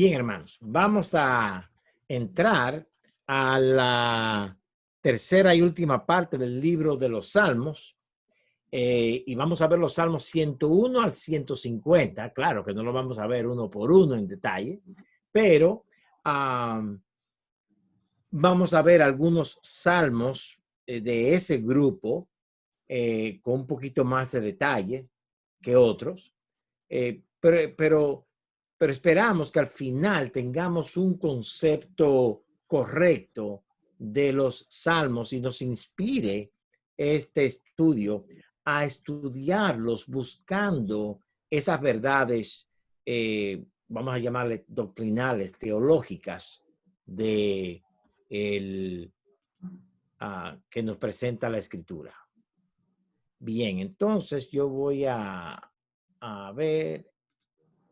Bien, hermanos, vamos a entrar a la tercera y última parte del libro de los Salmos. Y vamos a ver los Salmos 101 al 150. Claro que no lo vamos a ver uno por uno en detalle, pero vamos a ver algunos salmos de ese grupo con un poquito más de detalle que otros. Pero esperamos que al final tengamos un concepto correcto de los salmos y nos inspire este estudio a estudiarlos buscando esas verdades, vamos a llamarle doctrinales, teológicas, de que nos presenta la Escritura. Bien, entonces yo voy a ver,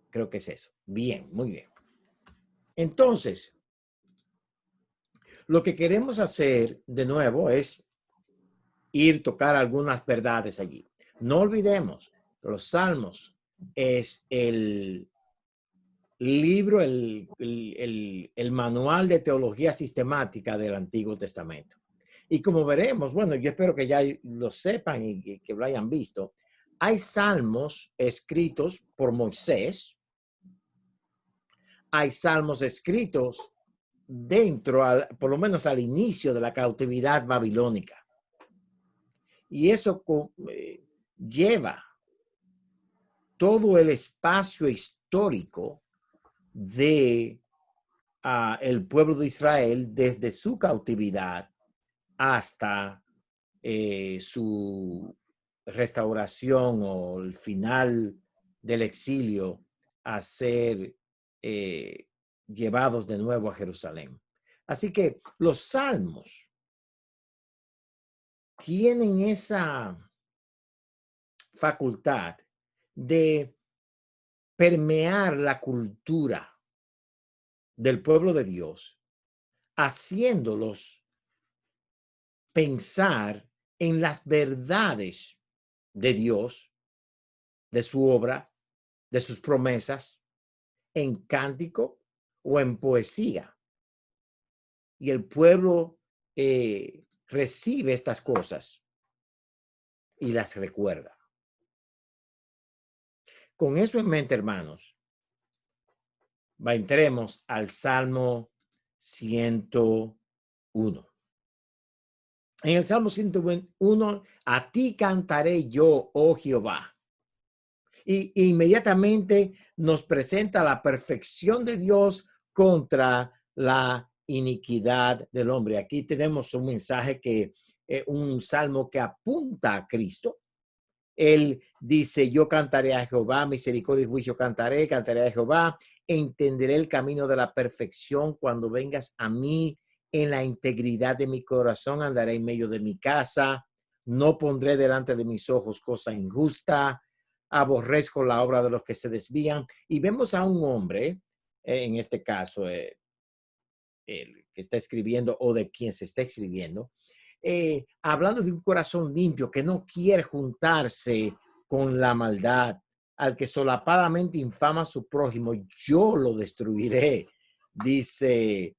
creo que es eso. Bien, muy bien. Entonces, lo que queremos hacer de nuevo es tocar algunas verdades allí. No olvidemos, los Salmos es el libro, el manual de teología sistemática del Antiguo Testamento. Y como veremos, bueno, yo espero que ya lo sepan y que lo hayan visto, hay salmos escritos por Moisés, hay salmos escritos dentro, por lo menos al inicio de la cautividad babilónica. Y eso lleva todo el espacio histórico de el pueblo de Israel desde su cautividad hasta su restauración o el final del exilio a ser llevados de nuevo a Jerusalén. Así que los salmos tienen esa facultad de permear la cultura del pueblo de Dios, haciéndolos pensar en las verdades de Dios, de su obra, de sus promesas, en cántico o en poesía. Y el pueblo recibe estas cosas y las recuerda. Con eso en mente, hermanos, entremos al Salmo 101. En el Salmo 101, a ti cantaré yo, oh Jehová. Y inmediatamente nos presenta la perfección de Dios contra la iniquidad del hombre. Aquí tenemos un mensaje un salmo que apunta a Cristo. Él dice, yo cantaré a Jehová, misericordia y juicio cantaré a Jehová, entenderé el camino de la perfección cuando vengas a mí. En la integridad de mi corazón andaré en medio de mi casa, no pondré delante de mis ojos cosa injusta, aborrezco la obra de los que se desvían. Y vemos a un hombre, en este caso, el que está escribiendo o de quien se está escribiendo, hablando de un corazón limpio que no quiere juntarse con la maldad, al que solapadamente infama a su prójimo, yo lo destruiré, dice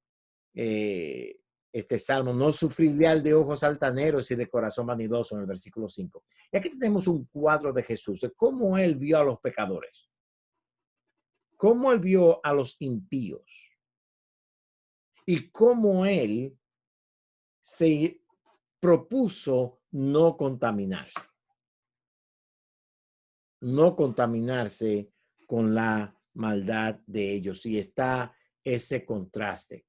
este salmo. No sufriré al de ojos altaneros y de corazón vanidoso, en el versículo 5. Y aquí tenemos un cuadro de Jesús, de cómo él vio a los pecadores, cómo él vio a los impíos y cómo él se propuso no contaminarse con la maldad de ellos. Y está ese contraste.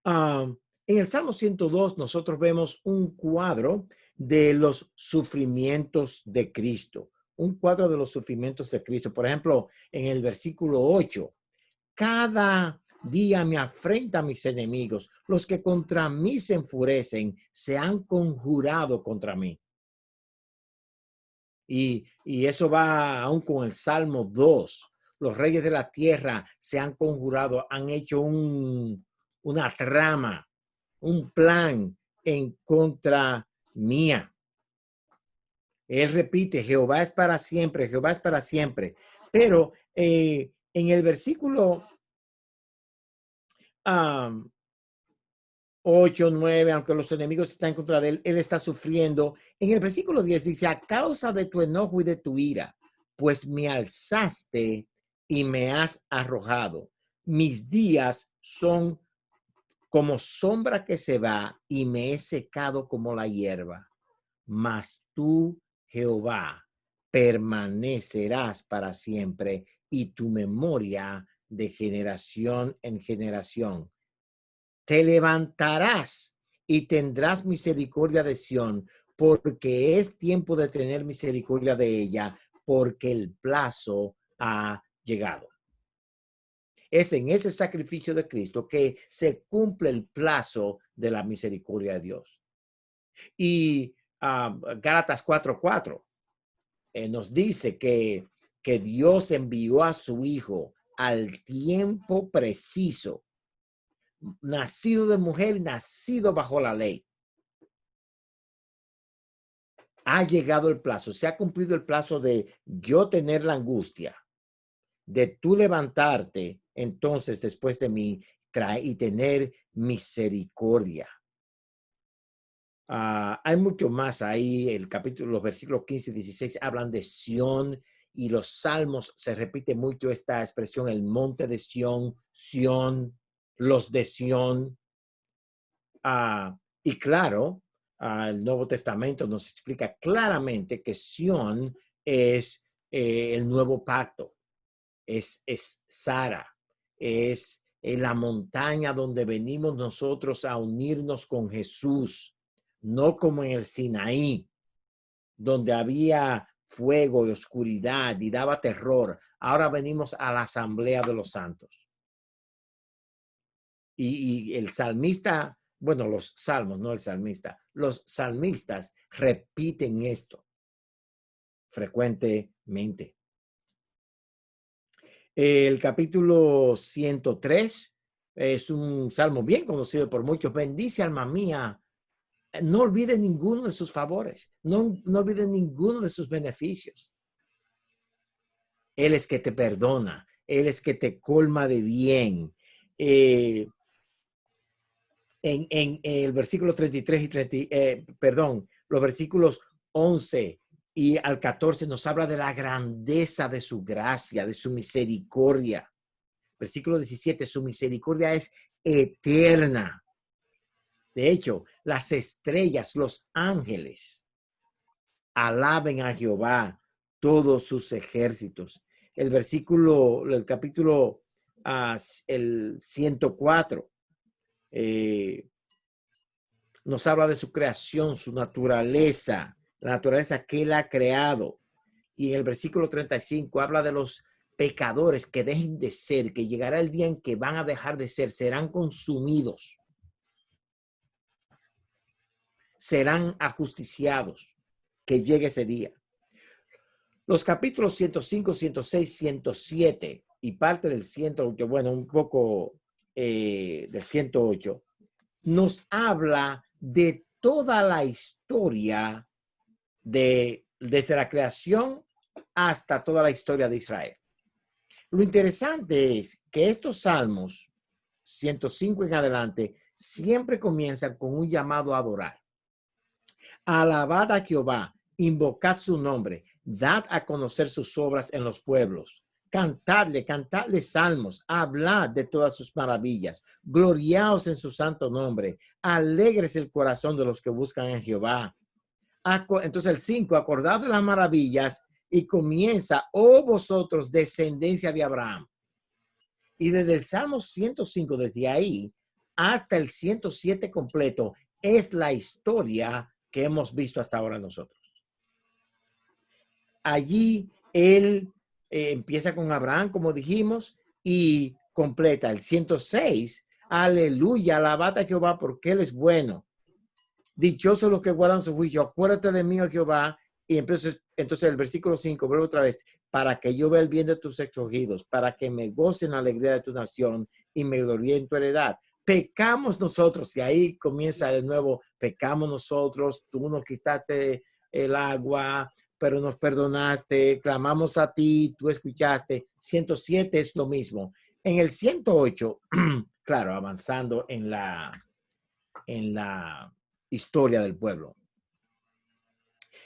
En el Salmo 102 nosotros vemos un cuadro de los sufrimientos de Cristo. Un cuadro de los sufrimientos de Cristo. Por ejemplo, en el versículo 8, cada día me afrentan mis enemigos. Los que contra mí se enfurecen se han conjurado contra mí. Y eso va aún con el Salmo 2. Los reyes de la tierra se han conjurado, han hecho una trama, un plan en contra mía. Él repite, Jehová es para siempre, Jehová es para siempre. Pero En el versículo 8, 9, aunque los enemigos están en contra de él, él está sufriendo. En el versículo 10 dice, a causa de tu enojo y de tu ira, pues me alzaste y me has arrojado. Mis días son como sombra que se va y me he secado como la hierba. Mas tú, Jehová, permanecerás para siempre y tu memoria de generación en generación. Te levantarás y tendrás misericordia de Sión, porque es tiempo de tener misericordia de ella, porque el plazo ha llegado. Es en ese sacrificio de Cristo que se cumple el plazo de la misericordia de Dios. Y Gálatas 4:4 nos dice que Dios envió a su Hijo al tiempo preciso, nacido de mujer, nacido bajo la ley. Ha llegado el plazo, se ha cumplido el plazo de yo tener la angustia, de tú levantarte, entonces después de mí, y tener misericordia. Hay mucho más ahí, el capítulo, los versículos 15 y 16 hablan de Sión, y los salmos se repite mucho esta expresión, el monte de Sión, Sión, los de Sión. Y claro, el Nuevo Testamento nos explica claramente que Sión es el nuevo pacto, es Sara, es la montaña donde venimos nosotros a unirnos con Jesús, no como en el Sinaí, donde había fuego y oscuridad y daba terror. Ahora venimos a la asamblea de los santos. Y el salmista, bueno, los salmos, no el salmista, los salmistas repiten esto frecuentemente. El capítulo 103 es un salmo bien conocido por muchos. Bendice, alma mía. No olvides ninguno de sus favores. No olvides ninguno de sus beneficios. Él es que te perdona. Él es que te colma de bien. En el versículo 33 y 30, los versículos 11 y al 14 nos habla de la grandeza de su gracia, de su misericordia. Versículo 17, su misericordia es eterna. De hecho, las estrellas, los ángeles, alaben a Jehová, todos sus ejércitos. El versículo, el capítulo, el 104, nos habla de su creación, su naturaleza, la naturaleza que él ha creado. Y en el versículo 35 habla de los pecadores que dejen de ser, que llegará el día en que van a dejar de ser, serán consumidos, serán ajusticiados, que llegue ese día. Los capítulos 105, 106, 107 y parte del 108, bueno, un poco del 108, nos habla de toda la historia desde la creación hasta toda la historia de Israel. Lo interesante es que estos salmos, 105 en adelante, siempre comienzan con un llamado a adorar. Alabad a Jehová, invocad su nombre, dad a conocer sus obras en los pueblos. Cantadle salmos, hablad de todas sus maravillas, gloriaos en su santo nombre, alegres el corazón de los que buscan a Jehová. Entonces el 5, acordad de las maravillas, y comienza, oh vosotros, descendencia de Abraham. Y desde el Salmo 105, desde ahí hasta el 107 completo, es la historia que hemos visto hasta ahora nosotros. Allí él empieza con Abraham, como dijimos, y completa el 106. Aleluya, alabad a Jehová porque él es bueno. Dichosos los que guardan su juicio. Acuérdate de mí, oh Jehová. Y entonces el versículo 5, vuelvo otra vez. Para que yo vea el bien de tus escogidos, para que me goce en la alegría de tu nación y me gloríe en tu heredad. Pecamos nosotros, y ahí comienza de nuevo, pecamos nosotros, tú nos quitaste el agua, pero nos perdonaste, clamamos a ti, tú escuchaste. 107 es lo mismo. En el 108, claro, avanzando en la historia del pueblo.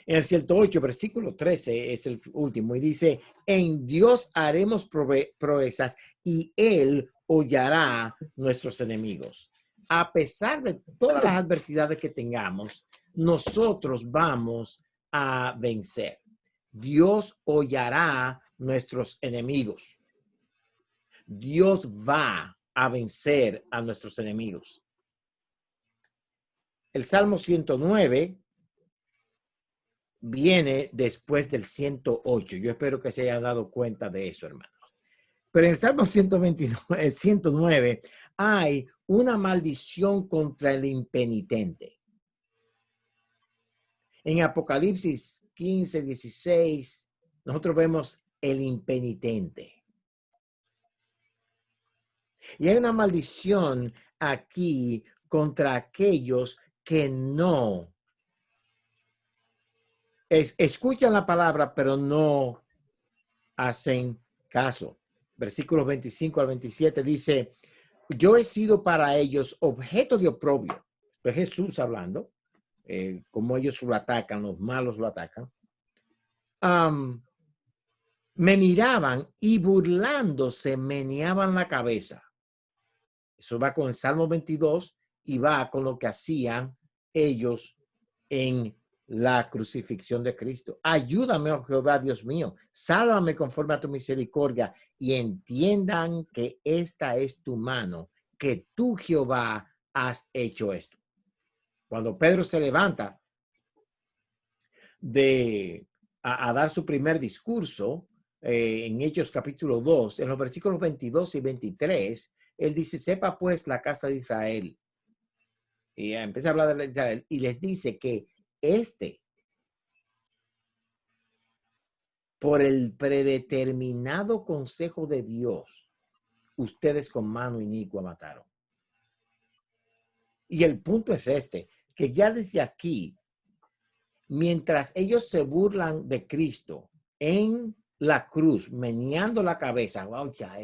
En el 108, versículo 13 es el último y dice, en Dios haremos proezas y Él hollará nuestros enemigos. A pesar de todas las adversidades que tengamos, nosotros vamos a vencer. Dios hollará nuestros enemigos. Dios va a vencer a nuestros enemigos. El Salmo 109 viene después del 108. Yo espero que se haya dado cuenta de eso, hermanos. Pero en el Salmo 129, 109 hay una maldición contra el impenitente. En Apocalipsis 15, 16, nosotros vemos el impenitente. Y hay una maldición aquí contra aquellos que no escuchan la palabra, pero no hacen caso. Versículos 25 al 27 dice, yo he sido para ellos objeto de oprobio. Es Jesús hablando, como ellos lo atacan, los malos lo atacan. Me miraban y burlándose meneaban la cabeza. Eso va con el Salmo 22 y va con lo que hacían ellos en la crucifixión de Cristo. Ayúdame, oh Jehová, Dios mío, sálvame conforme a tu misericordia y entiendan que esta es tu mano, que tú, Jehová, has hecho esto. Cuando Pedro se levanta a dar su primer discurso en Hechos capítulo 2, en los versículos 22 y 23, él dice, sepa pues la casa de Israel. Y empieza a hablar de Israel y les dice que por el predeterminado consejo de Dios, ustedes con mano inicua mataron. Y el punto es que ya desde aquí, mientras ellos se burlan de Cristo en la cruz, meneando la cabeza, wow, ya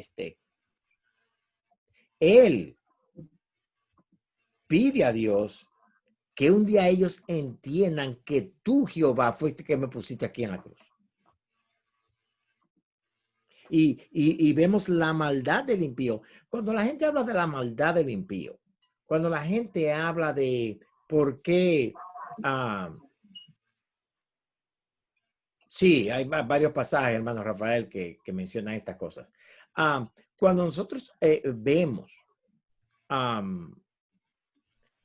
Él pide a Dios que un día ellos entiendan que tú, Jehová, fuiste que me pusiste aquí en la cruz. Y vemos la maldad del impío. Cuando la gente habla de la maldad del impío, cuando la gente habla de por qué, sí, hay varios pasajes, hermano Rafael, que mencionan estas cosas. Cuando nosotros vemos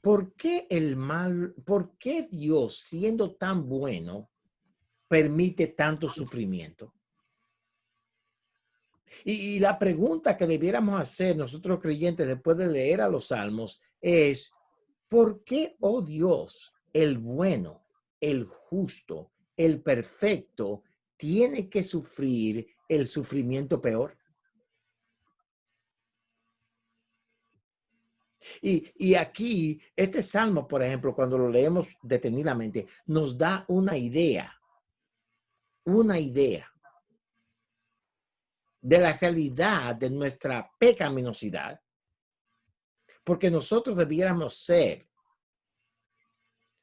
¿por qué por qué Dios, siendo tan bueno, permite tanto sufrimiento? Y la pregunta que debiéramos hacer nosotros creyentes después de leer a los salmos es, ¿por qué, oh Dios, el bueno, el justo, el perfecto, tiene que sufrir el sufrimiento peor? Y aquí, este salmo, por ejemplo, cuando lo leemos detenidamente, nos da una idea de la realidad de nuestra pecaminosidad, porque nosotros debiéramos ser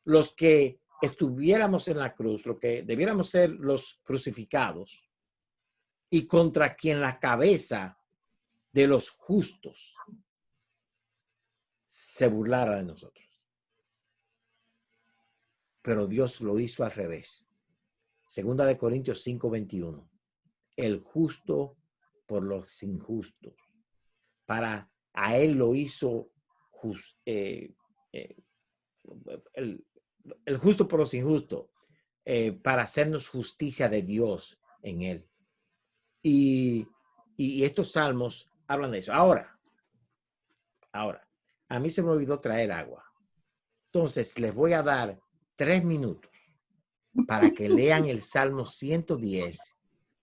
los que estuviéramos en la cruz, lo que debiéramos ser los crucificados y contra quien la cabeza de los justos se burlara de nosotros. Pero Dios lo hizo al revés. Segunda de Corintios 5:21. El justo por los injustos. A él lo hizo el justo por los injustos, para hacernos justicia de Dios en él. Y estos salmos hablan de eso. Ahora, a mí se me olvidó traer agua. Entonces, les voy a dar 3 minutos para que lean el Salmo 110,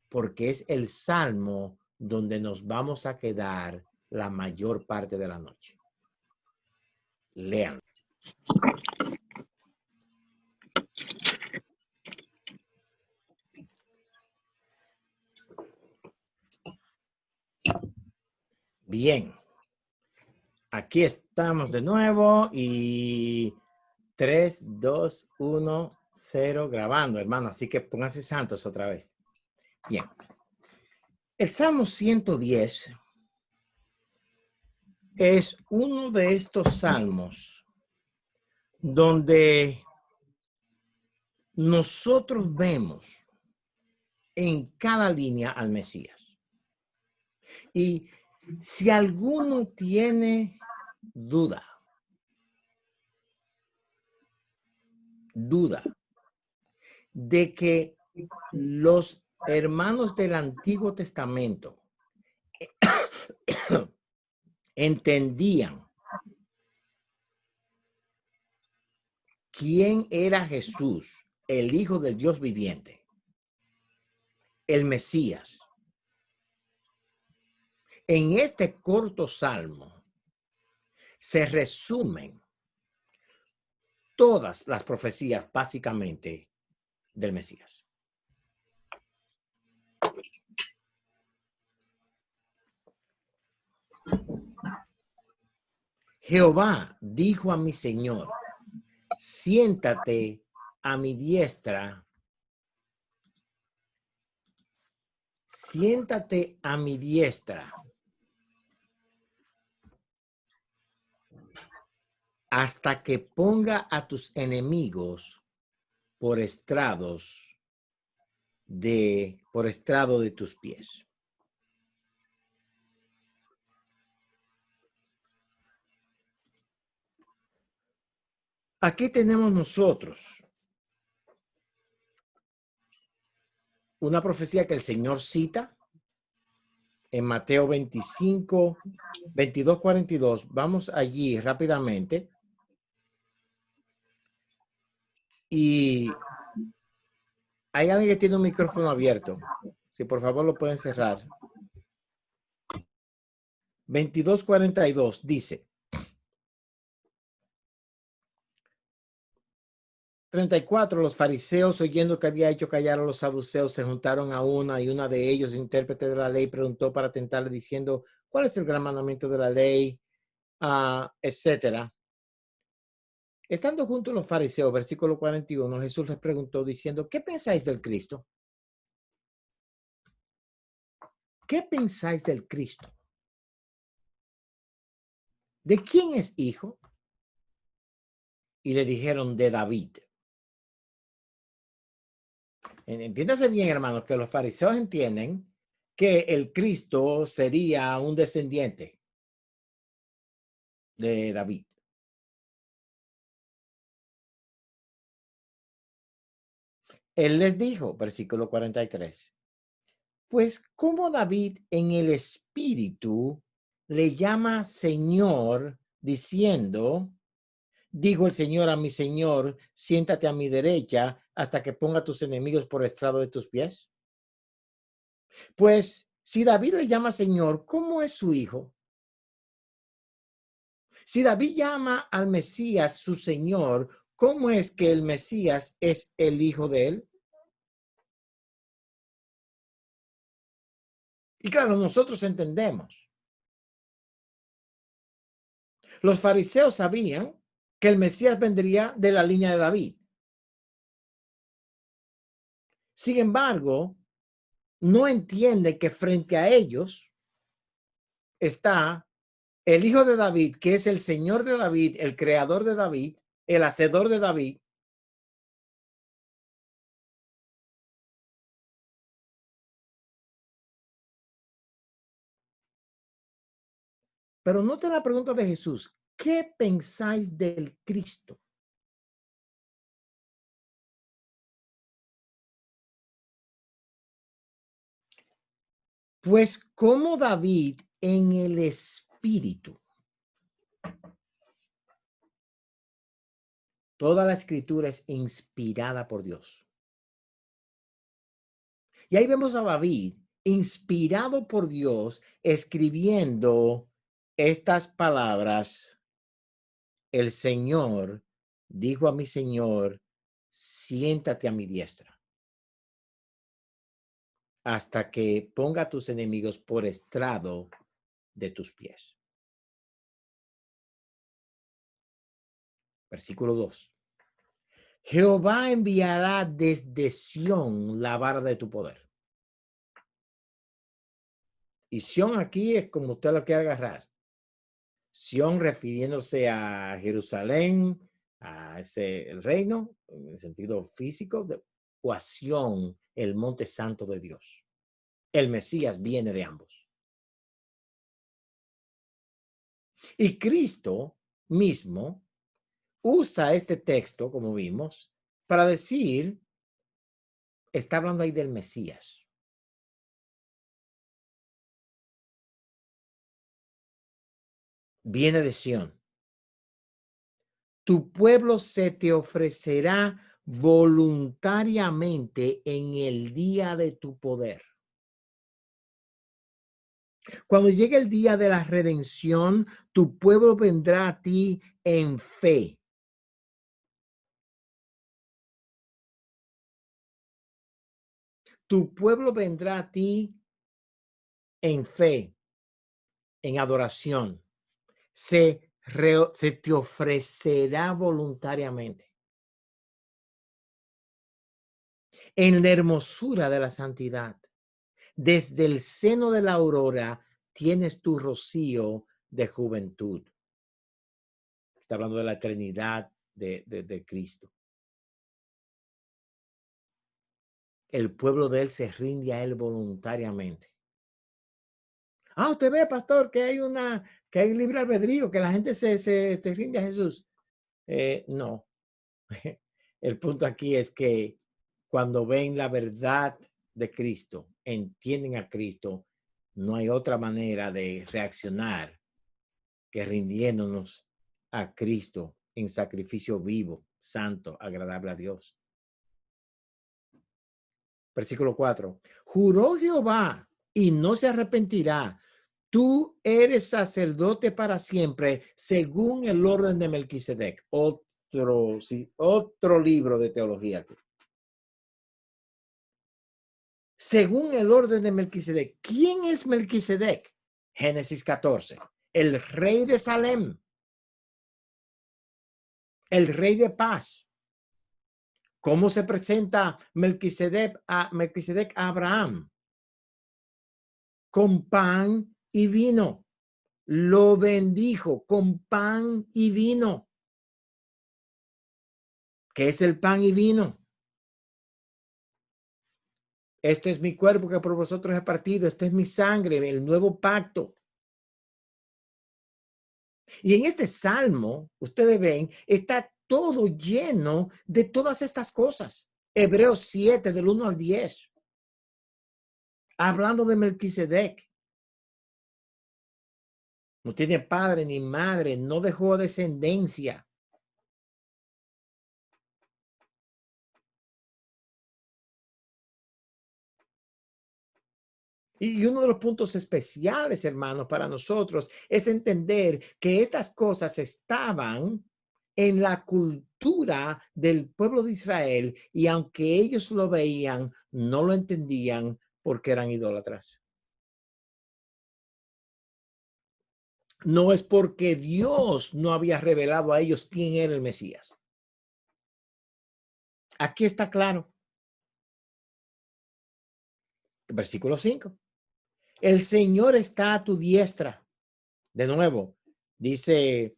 porque es el salmo donde nos vamos a quedar la mayor parte de la noche. Lean. Bien, aquí estamos de nuevo y 3, 2, 1, 0 grabando, hermano. Así que pónganse santos otra vez. Bien. El Salmo 110 es uno de estos salmos donde nosotros vemos en cada línea al Mesías. Y si alguno tiene duda de que los hermanos del Antiguo Testamento entendían quién era Jesús, el Hijo del Dios viviente, el Mesías. En este corto salmo se resumen todas las profecías básicamente del Mesías. Jehová dijo a mi Señor, siéntate a mi diestra, siéntate a mi diestra hasta que ponga a tus enemigos por estrado de tus pies. Aquí tenemos nosotros una profecía que el Señor cita en Mateo 25, 22, 42. Vamos allí rápidamente. Y hay alguien que tiene un micrófono abierto. Si por favor lo pueden cerrar. 22:42 dice. 34. Los fariseos, oyendo que había hecho callar a los saduceos, se juntaron a una y una de ellos, intérprete de la ley, preguntó para tentarle diciendo, ¿cuál es el gran mandamiento de la ley? Etcétera. Estando juntos los fariseos, versículo 41, Jesús les preguntó diciendo, ¿qué pensáis del Cristo? ¿Qué pensáis del Cristo? ¿De quién es hijo? Y le dijeron, de David. Entiéndase bien, hermanos, que los fariseos entienden que el Cristo sería un descendiente de David. Él les dijo, versículo 43, pues como David en el espíritu le llama Señor, diciendo, dijo el Señor a mi Señor, siéntate a mi derecha hasta que ponga tus enemigos por estrado de tus pies. Pues si David le llama Señor, ¿cómo es su hijo? Si David llama al Mesías su Señor, ¿cómo es que el Mesías es el hijo de él? Y claro, nosotros entendemos. Los fariseos sabían que el Mesías vendría de la línea de David. Sin embargo, no entiende que frente a ellos está el hijo de David, que es el Señor de David, el creador de David, el hacedor de David. Pero noten la pregunta de Jesús, ¿qué pensáis del Cristo? Pues como David en el espíritu. Toda la escritura es inspirada por Dios. Y ahí vemos a David inspirado por Dios escribiendo estas palabras. El Señor dijo a mi Señor, siéntate a mi diestra hasta que ponga a tus enemigos por estrado de tus pies. Versículo 2. Jehová enviará desde Sión la vara de tu poder. Y Sión aquí es como usted lo quiere agarrar. Sión refiriéndose a Jerusalén, a el reino, en el sentido físico, o a Sión, el monte santo de Dios. El Mesías viene de ambos. Y Cristo mismo usa este texto, como vimos, para decir, está hablando ahí del Mesías. Viene de Sión. Tu pueblo se te ofrecerá voluntariamente en el día de tu poder. Cuando llegue el día de la redención, tu pueblo vendrá a ti en fe. Tu pueblo vendrá a ti en fe, en adoración. Se te ofrecerá voluntariamente. En la hermosura de la santidad. Desde el seno de la aurora tienes tu rocío de juventud. Está hablando de la eternidad de Cristo. El pueblo de él se rinde a él voluntariamente. Ah, usted ve, pastor, que hay un libre albedrío, que la gente se rinde a Jesús. No. El punto aquí es que cuando ven la verdad de Cristo, entienden a Cristo, no hay otra manera de reaccionar que rindiéndonos a Cristo en sacrificio vivo, santo, agradable a Dios. Versículo 4. Juró Jehová y no se arrepentirá. Tú eres sacerdote para siempre, según el orden de Melquisedec. Otro libro de teología. Según el orden de Melquisedec. ¿Quién es Melquisedec? Génesis 14. El rey de Salem. El rey de paz. ¿Cómo se presenta Melquisedec a Abraham? Con pan y vino. Lo bendijo con pan y vino. ¿Qué es el pan y vino? Este es mi cuerpo que por vosotros he partido. Este es mi sangre, el nuevo pacto. Y en este salmo, ustedes ven, está todo lleno de todas estas cosas. Hebreos 7, del 1 al 10. Hablando de Melquisedec. No tiene padre ni madre, no dejó descendencia. Y uno de los puntos especiales, hermanos, para nosotros es entender que estas cosas estaban en la cultura del pueblo de Israel y aunque ellos lo veían, no lo entendían porque eran idólatras. No es porque Dios no había revelado a ellos quién era el Mesías. Aquí está claro. Versículo 5. El Señor está a tu diestra. De nuevo, dice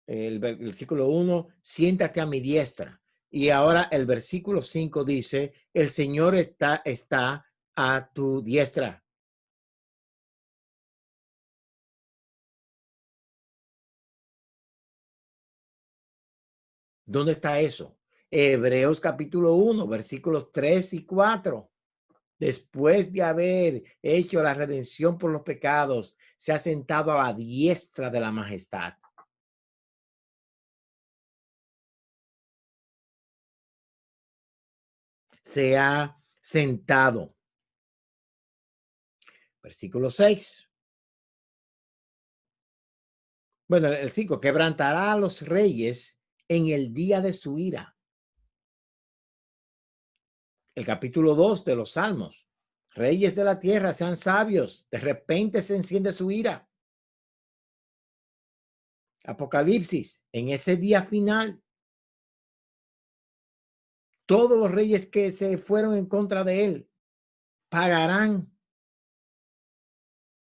el versículo 1, siéntate a mi diestra. Y ahora el versículo 5 dice, el Señor está a tu diestra. ¿Dónde está eso? Hebreos capítulo 1, versículos 3 y 4. Después de haber hecho la redención por los pecados, se ha sentado a la diestra de la majestad. Se ha sentado. Versículo 6. Bueno, el 5, quebrantará a los reyes en el día de su ira. El capítulo 2 de los Salmos. Reyes de la tierra, sean sabios. De repente se enciende su ira. Apocalipsis, en ese día final, todos los reyes que se fueron en contra de él pagarán.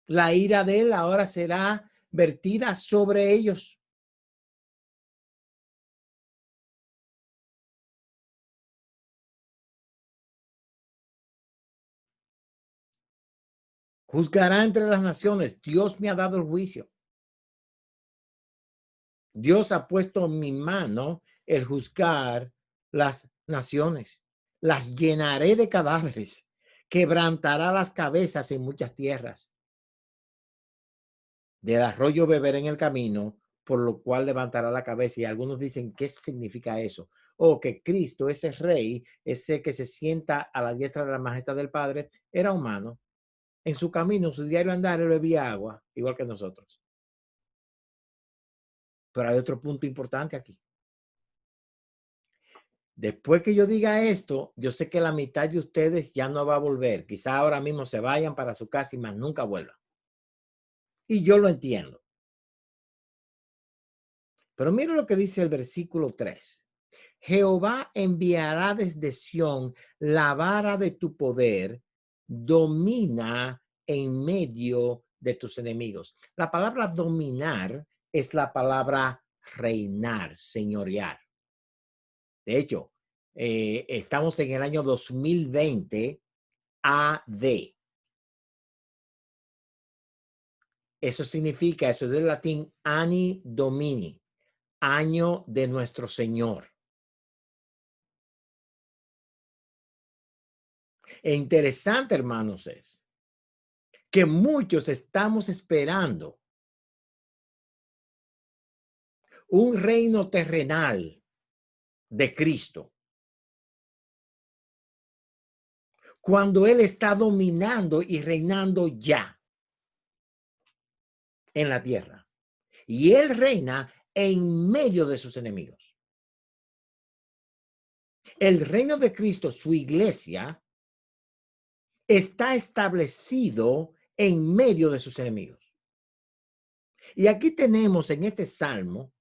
La ira de él ahora será vertida sobre ellos. Juzgará entre las naciones. Dios me ha dado el juicio. Dios ha puesto en mi mano el juzgar las naciones. Las llenaré de cadáveres. Quebrantará las cabezas en muchas tierras. Del arroyo beberá en el camino, por lo cual levantará la cabeza. Y algunos dicen, ¿qué significa eso? O que Cristo, ese rey, ese que se sienta a la diestra de la majestad del Padre, era humano. En su camino, en su diario andar, él bebía agua, igual que nosotros. Pero hay otro punto importante aquí. Después que yo diga esto, yo sé que la mitad de ustedes ya no va a volver. Quizá ahora mismo se vayan para su casa y más nunca vuelvan. Y yo lo entiendo. Pero mira lo que dice el versículo 3. Jehová enviará desde Sión la vara de tu poder, domina en medio de tus enemigos. La palabra dominar es la palabra reinar, señorear. De hecho, estamos en el año 2020 AD. Eso significa, eso es del latín Anni Domini, año de nuestro Señor. E interesante, hermanos, es que muchos estamos esperando un reino terrenal de Cristo, cuando Él está dominando y reinando ya en la tierra. Y Él reina en medio de sus enemigos. El reino de Cristo, su iglesia, está establecido en medio de sus enemigos. Y aquí tenemos en este salmo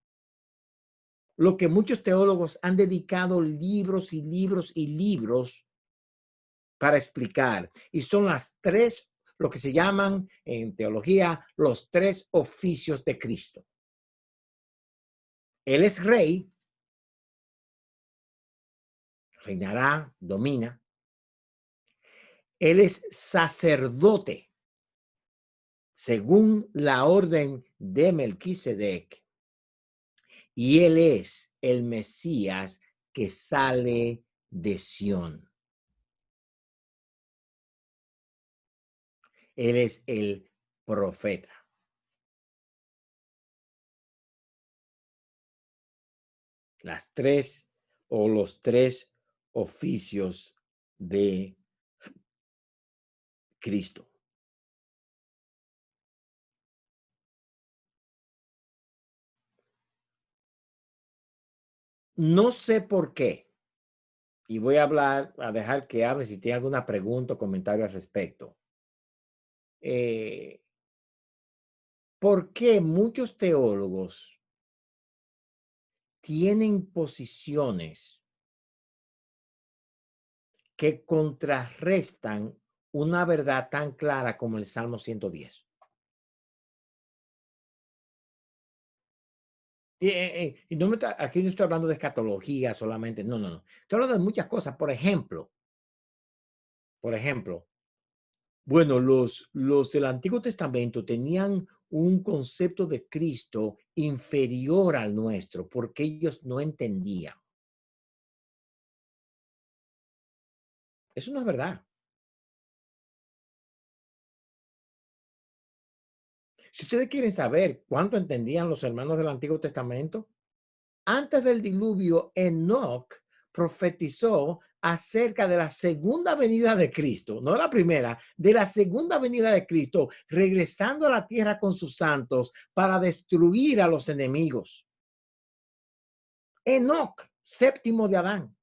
lo que muchos teólogos han dedicado libros y libros y libros para explicar. Y son las tres, lo que se llaman en teología, los tres oficios de Cristo. Él es rey, reinará, domina. Él es sacerdote, según la orden de Melquisedec. Y él es el Mesías que sale de Sión. Él es el profeta. Las tres o los tres oficios de Cristo. No sé por qué, y voy a hablar, a dejar que hable si tiene alguna pregunta o comentario al respecto. ¿Por qué muchos teólogos tienen posiciones que contrarrestan una verdad tan clara como el Salmo 110? Y no aquí no estoy hablando de escatología solamente, no, no, no. Estoy hablando de muchas cosas. Por ejemplo, bueno, los del Antiguo Testamento tenían un concepto de Cristo inferior al nuestro porque ellos no entendían. Eso no es verdad. Si ustedes quieren saber cuánto entendían los hermanos del Antiguo Testamento, antes del diluvio, Enoc profetizó acerca de la segunda venida de Cristo, no la primera, de la segunda venida de Cristo, regresando a la tierra con sus santos para destruir a los enemigos. Enoc, séptimo de Adán.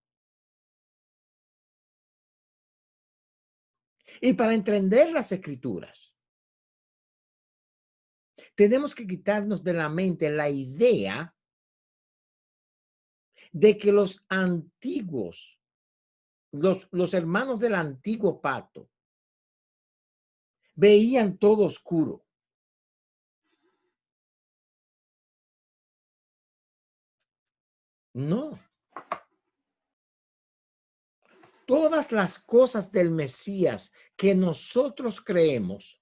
Y para entender las escrituras, tenemos que quitarnos de la mente la idea de que los antiguos, los hermanos del antiguo pacto, veían todo oscuro. No, todas las cosas del Mesías que nosotros creemos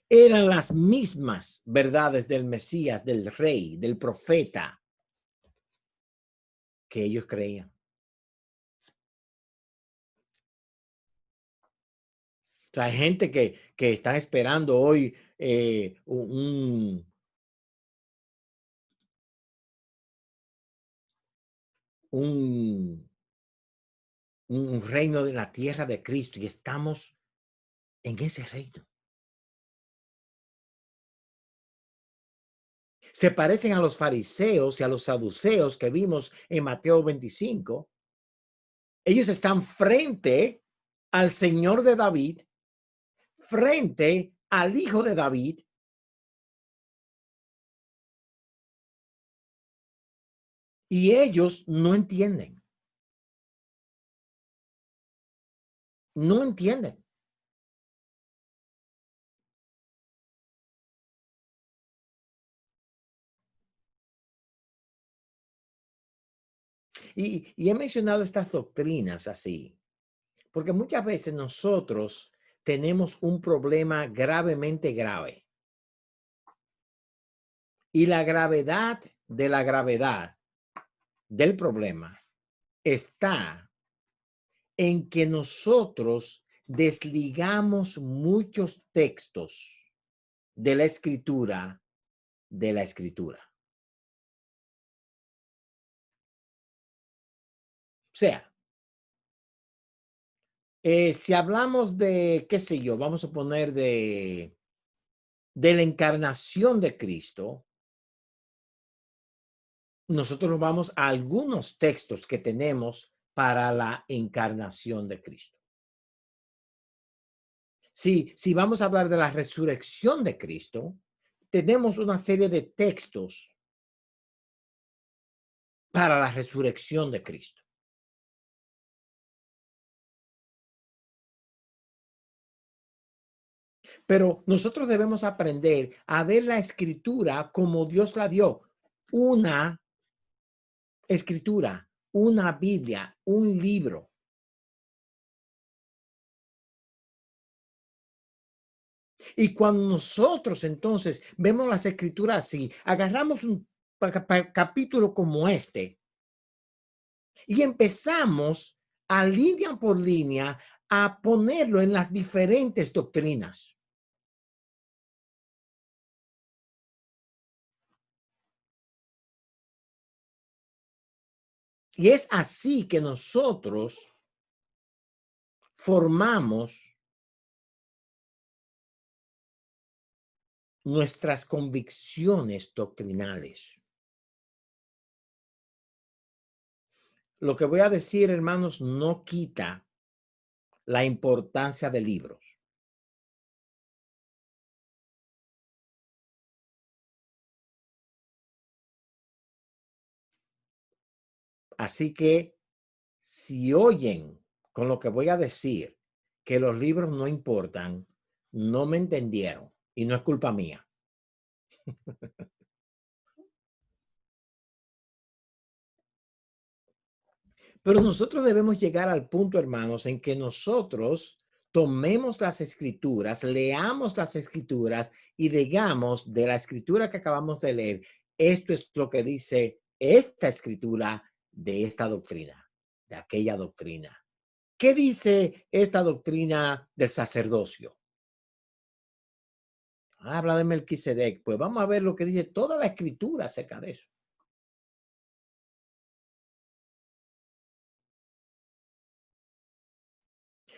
eran las mismas verdades del Mesías, del rey, del profeta que ellos creían. O sea, hay gente que está esperando hoy un, un reino de la tierra de Cristo y estamos en ese reino. Se parecen a los fariseos y a los saduceos que vimos en Mateo 25. Ellos están frente al Señor de David, frente al Hijo de David, y ellos no entienden. No entienden. Y he mencionado estas doctrinas así, porque muchas veces nosotros tenemos un problema gravemente grave. Y la gravedad de la gravedad del problema está en que nosotros desligamos muchos textos de la escritura de la escritura. O sea, si hablamos de, qué sé yo, vamos a poner de la encarnación de Cristo, nosotros nos vamos a algunos textos que tenemos para la encarnación de Cristo. Si vamos a hablar de la resurrección de Cristo, tenemos una serie de textos para la resurrección de Cristo. Pero nosotros debemos aprender a ver la escritura como Dios la dio. Una escritura, una Biblia, un libro. Y cuando nosotros entonces vemos las escrituras así, agarramos un capítulo como este y empezamos a línea por línea a ponerlo en las diferentes doctrinas. Y es así que nosotros formamos nuestras convicciones doctrinales. Lo que voy a decir, hermanos, no quita la importancia de libros. Así que si oyen con lo que voy a decir que los libros no importan, no me entendieron y no es culpa mía. Pero nosotros debemos llegar al punto, hermanos, en que nosotros tomemos las escrituras, leamos las escrituras y digamos de la escritura que acabamos de leer, esto es lo que dice esta escritura de esta doctrina, de aquella doctrina. ¿Qué dice esta doctrina del sacerdocio? Habla de Melquisedec. Pues vamos a ver lo que dice toda la escritura acerca de eso.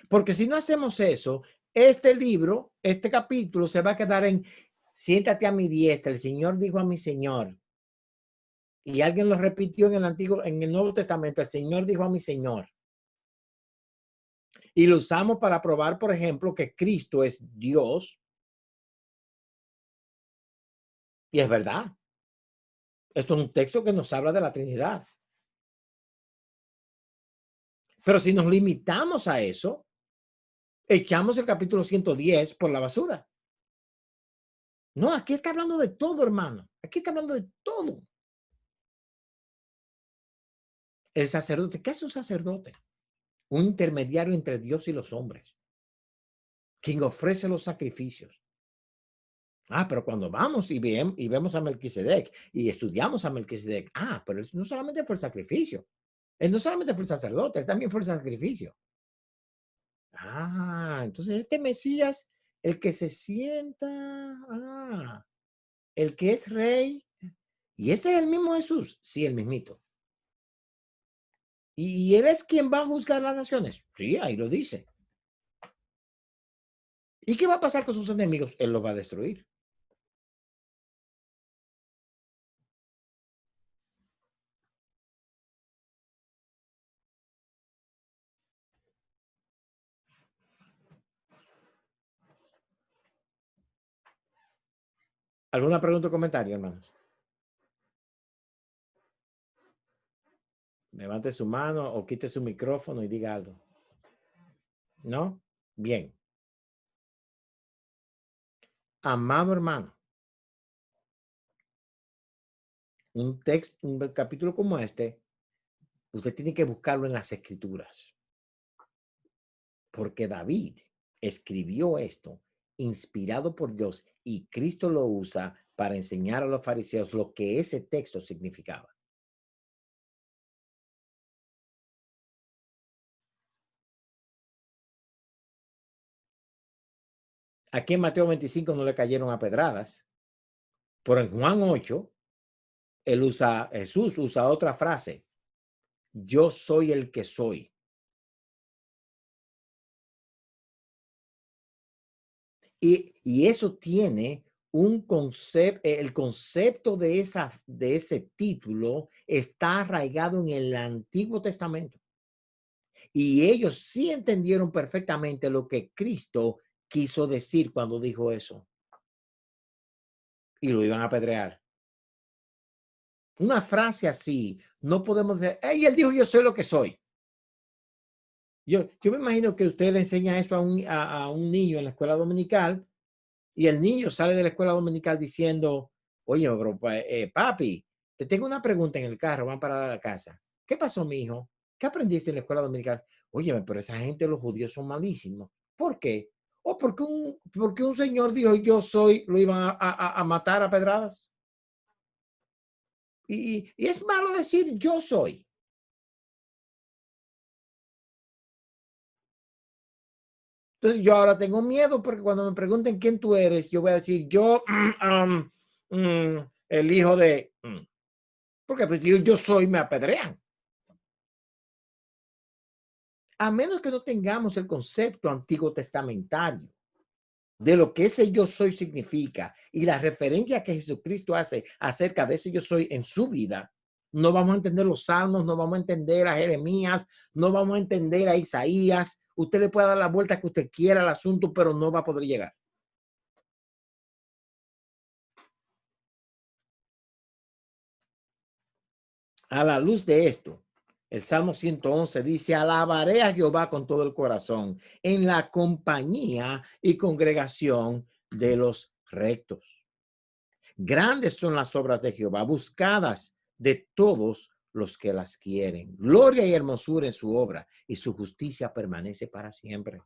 Porque si no hacemos eso, este libro, este capítulo se va a quedar en siéntate a mi diestra. El Señor dijo a mi Señor. Y alguien lo repitió en el Nuevo Testamento. El Señor dijo a mi Señor. Y lo usamos para probar, por ejemplo, que Cristo es Dios. Y es verdad. Esto es un texto que nos habla de la Trinidad. Pero si nos limitamos a eso, echamos el capítulo 110 por la basura. No, aquí está hablando de todo, hermano. Aquí está hablando de todo. El sacerdote, ¿qué es un sacerdote? Un intermediario entre Dios y los hombres, quien ofrece los sacrificios. Pero cuando vamos y vemos a Melquisedec y estudiamos a Melquisedec, pero él no solamente fue el sacrificio, él no solamente fue el sacerdote, él también fue el sacrificio. Entonces este Mesías, el que se sienta, el que es rey, y ese es el mismo Jesús, sí, el mismito. ¿Y él es quien va a juzgar las naciones? Sí, ahí lo dice. ¿Y qué va a pasar con sus enemigos? Él los va a destruir. ¿Alguna pregunta o comentario, hermanos? Levante su mano o quite su micrófono y diga algo. ¿No? Bien. Amado hermano, un texto, un capítulo como este, usted tiene que buscarlo en las escrituras. Porque David escribió esto inspirado por Dios y Cristo lo usa para enseñar a los fariseos lo que ese texto significaba. Aquí en Mateo 25 no le cayeron a pedradas, pero en Juan 8, Jesús usa otra frase. Yo soy el que soy. Y eso tiene un concepto, el concepto de ese título está arraigado en el Antiguo Testamento. Y ellos sí entendieron perfectamente lo que Cristo quiso decir cuando dijo eso. Y lo iban a apedrear. Una frase así, no podemos decir, hey, él dijo, yo soy lo que soy. Yo me imagino que usted le enseña eso a un niño en la escuela dominical y el niño sale de la escuela dominical diciendo, oye, bro, papi, te tengo una pregunta en el carro, van para la casa. ¿Qué pasó, mi hijo? ¿Qué aprendiste en la escuela dominical? Oye, pero esa gente, los judíos son malísimos. ¿Por qué? Porque un señor dijo, yo soy, lo iban a matar a pedradas. Y es malo decir, yo soy. Entonces yo ahora tengo miedo porque cuando me pregunten quién tú eres, yo voy a decir, yo, el hijo de... Porque pues yo soy, me apedrean. A menos que no tengamos el concepto antiguo testamentario de lo que ese yo soy significa y la referencia que Jesucristo hace acerca de ese yo soy en su vida, no vamos a entender los salmos, no vamos a entender a Jeremías, no vamos a entender a Isaías. Usted le puede dar la vuelta que usted quiera al asunto, pero no va a poder llegar. A la luz de esto, el Salmo 111 dice, alabaré a Jehová con todo el corazón en la compañía y congregación de los rectos. Grandes son las obras de Jehová, buscadas de todos los que las quieren. Gloria y hermosura en su obra, y su justicia permanece para siempre.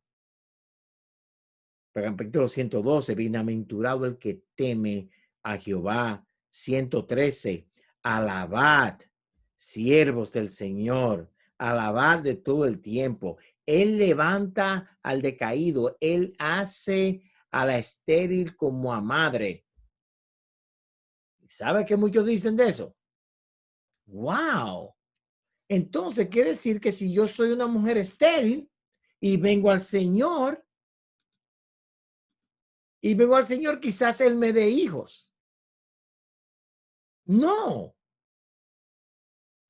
Capítulo 112, bienaventurado el que teme a Jehová. 113, alabad, siervos del Señor, alabad de todo el tiempo. Él levanta al decaído, él hace a la estéril como a madre. ¿Sabe qué muchos dicen de eso? ¡Wow! Entonces quiere decir que si yo soy una mujer estéril y vengo al Señor, quizás Él me dé hijos. No,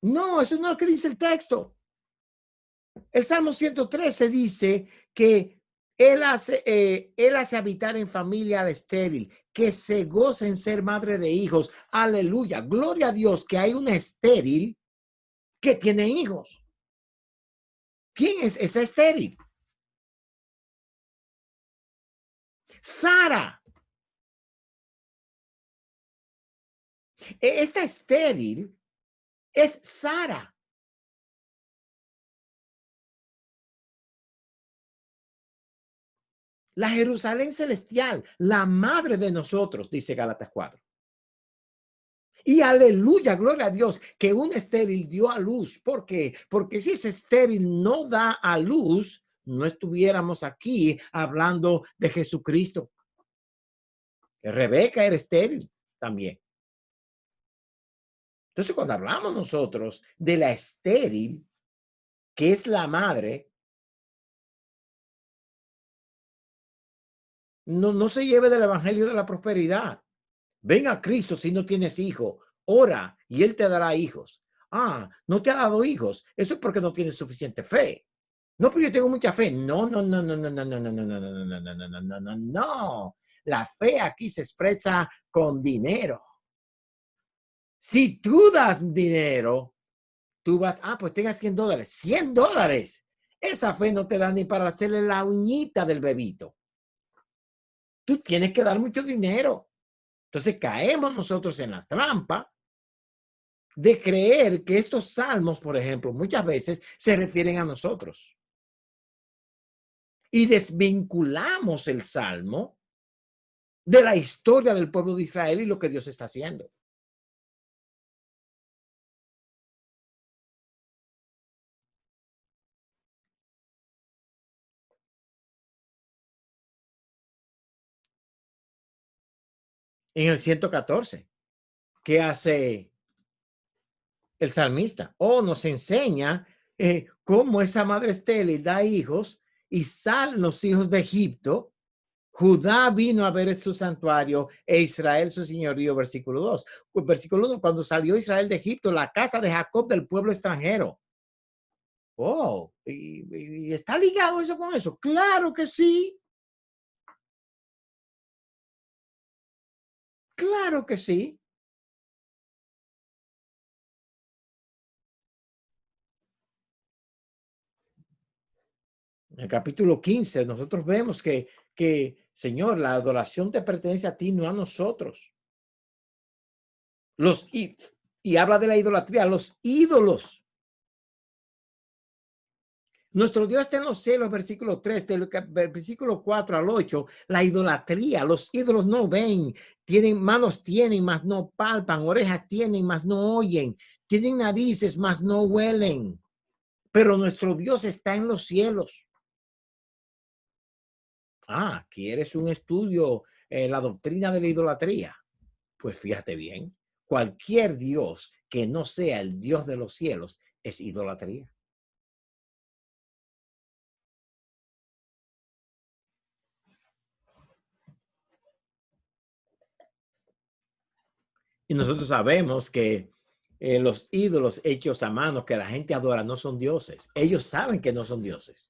eso no es lo que dice el texto. El Salmo 113 dice que él hace habitar en familia al estéril, que se goza en ser madre de hijos. Aleluya. Gloria a Dios que hay una estéril que tiene hijos. ¿Quién es esa estéril? Sara. Esta estéril es Sara. La Jerusalén celestial, la madre de nosotros, dice Gálatas 4. Y aleluya, gloria a Dios, que un estéril dio a luz. ¿Por qué? Porque si ese estéril no da a luz, no estuviéramos aquí hablando de Jesucristo. Rebeca era estéril también. Entonces, cuando hablamos nosotros de la estéril, que es la madre, no se lleve del evangelio de la prosperidad. Ven a Cristo si no tienes hijo, ora y él te dará hijos. Ah, no te ha dado hijos. Eso es porque no tienes suficiente fe. No, pero yo tengo mucha fe. No, no, no, no, no, no, no, no, no, no, no, no, no, no, no, no, no, no. La fe aquí se expresa con dinero. Si tú das dinero, tú vas, pues tenga $100. $100. Esa fe no te da ni para hacerle la uñita del bebito. Tú tienes que dar mucho dinero. Entonces caemos nosotros en la trampa de creer que estos salmos, por ejemplo, muchas veces se refieren a nosotros. Y desvinculamos el salmo de la historia del pueblo de Israel y lo que Dios está haciendo. En el 114, ¿qué hace el salmista? Nos enseña cómo esa madre estéril da hijos y salen los hijos de Egipto. Judá vino a ver su santuario e Israel su señorío, versículo 2. Pues versículo 1, cuando salió Israel de Egipto, la casa de Jacob del pueblo extranjero. ¿Y está ligado eso con eso? Claro que sí. Claro que sí. En el capítulo 15, nosotros vemos Señor, la adoración te pertenece a ti, no a nosotros. Y habla de la idolatría, los ídolos. Nuestro Dios está en los cielos, versículo 3, del versículo 4 al 8, la idolatría, los ídolos no ven, tienen manos, mas no palpan, orejas tienen, mas no oyen, tienen narices, mas no huelen, pero nuestro Dios está en los cielos. ¿Quieres un estudio en la doctrina de la idolatría? Pues fíjate bien, cualquier Dios que no sea el Dios de los cielos es idolatría. Y nosotros sabemos que los ídolos hechos a mano que la gente adora no son dioses. Ellos saben que no son dioses.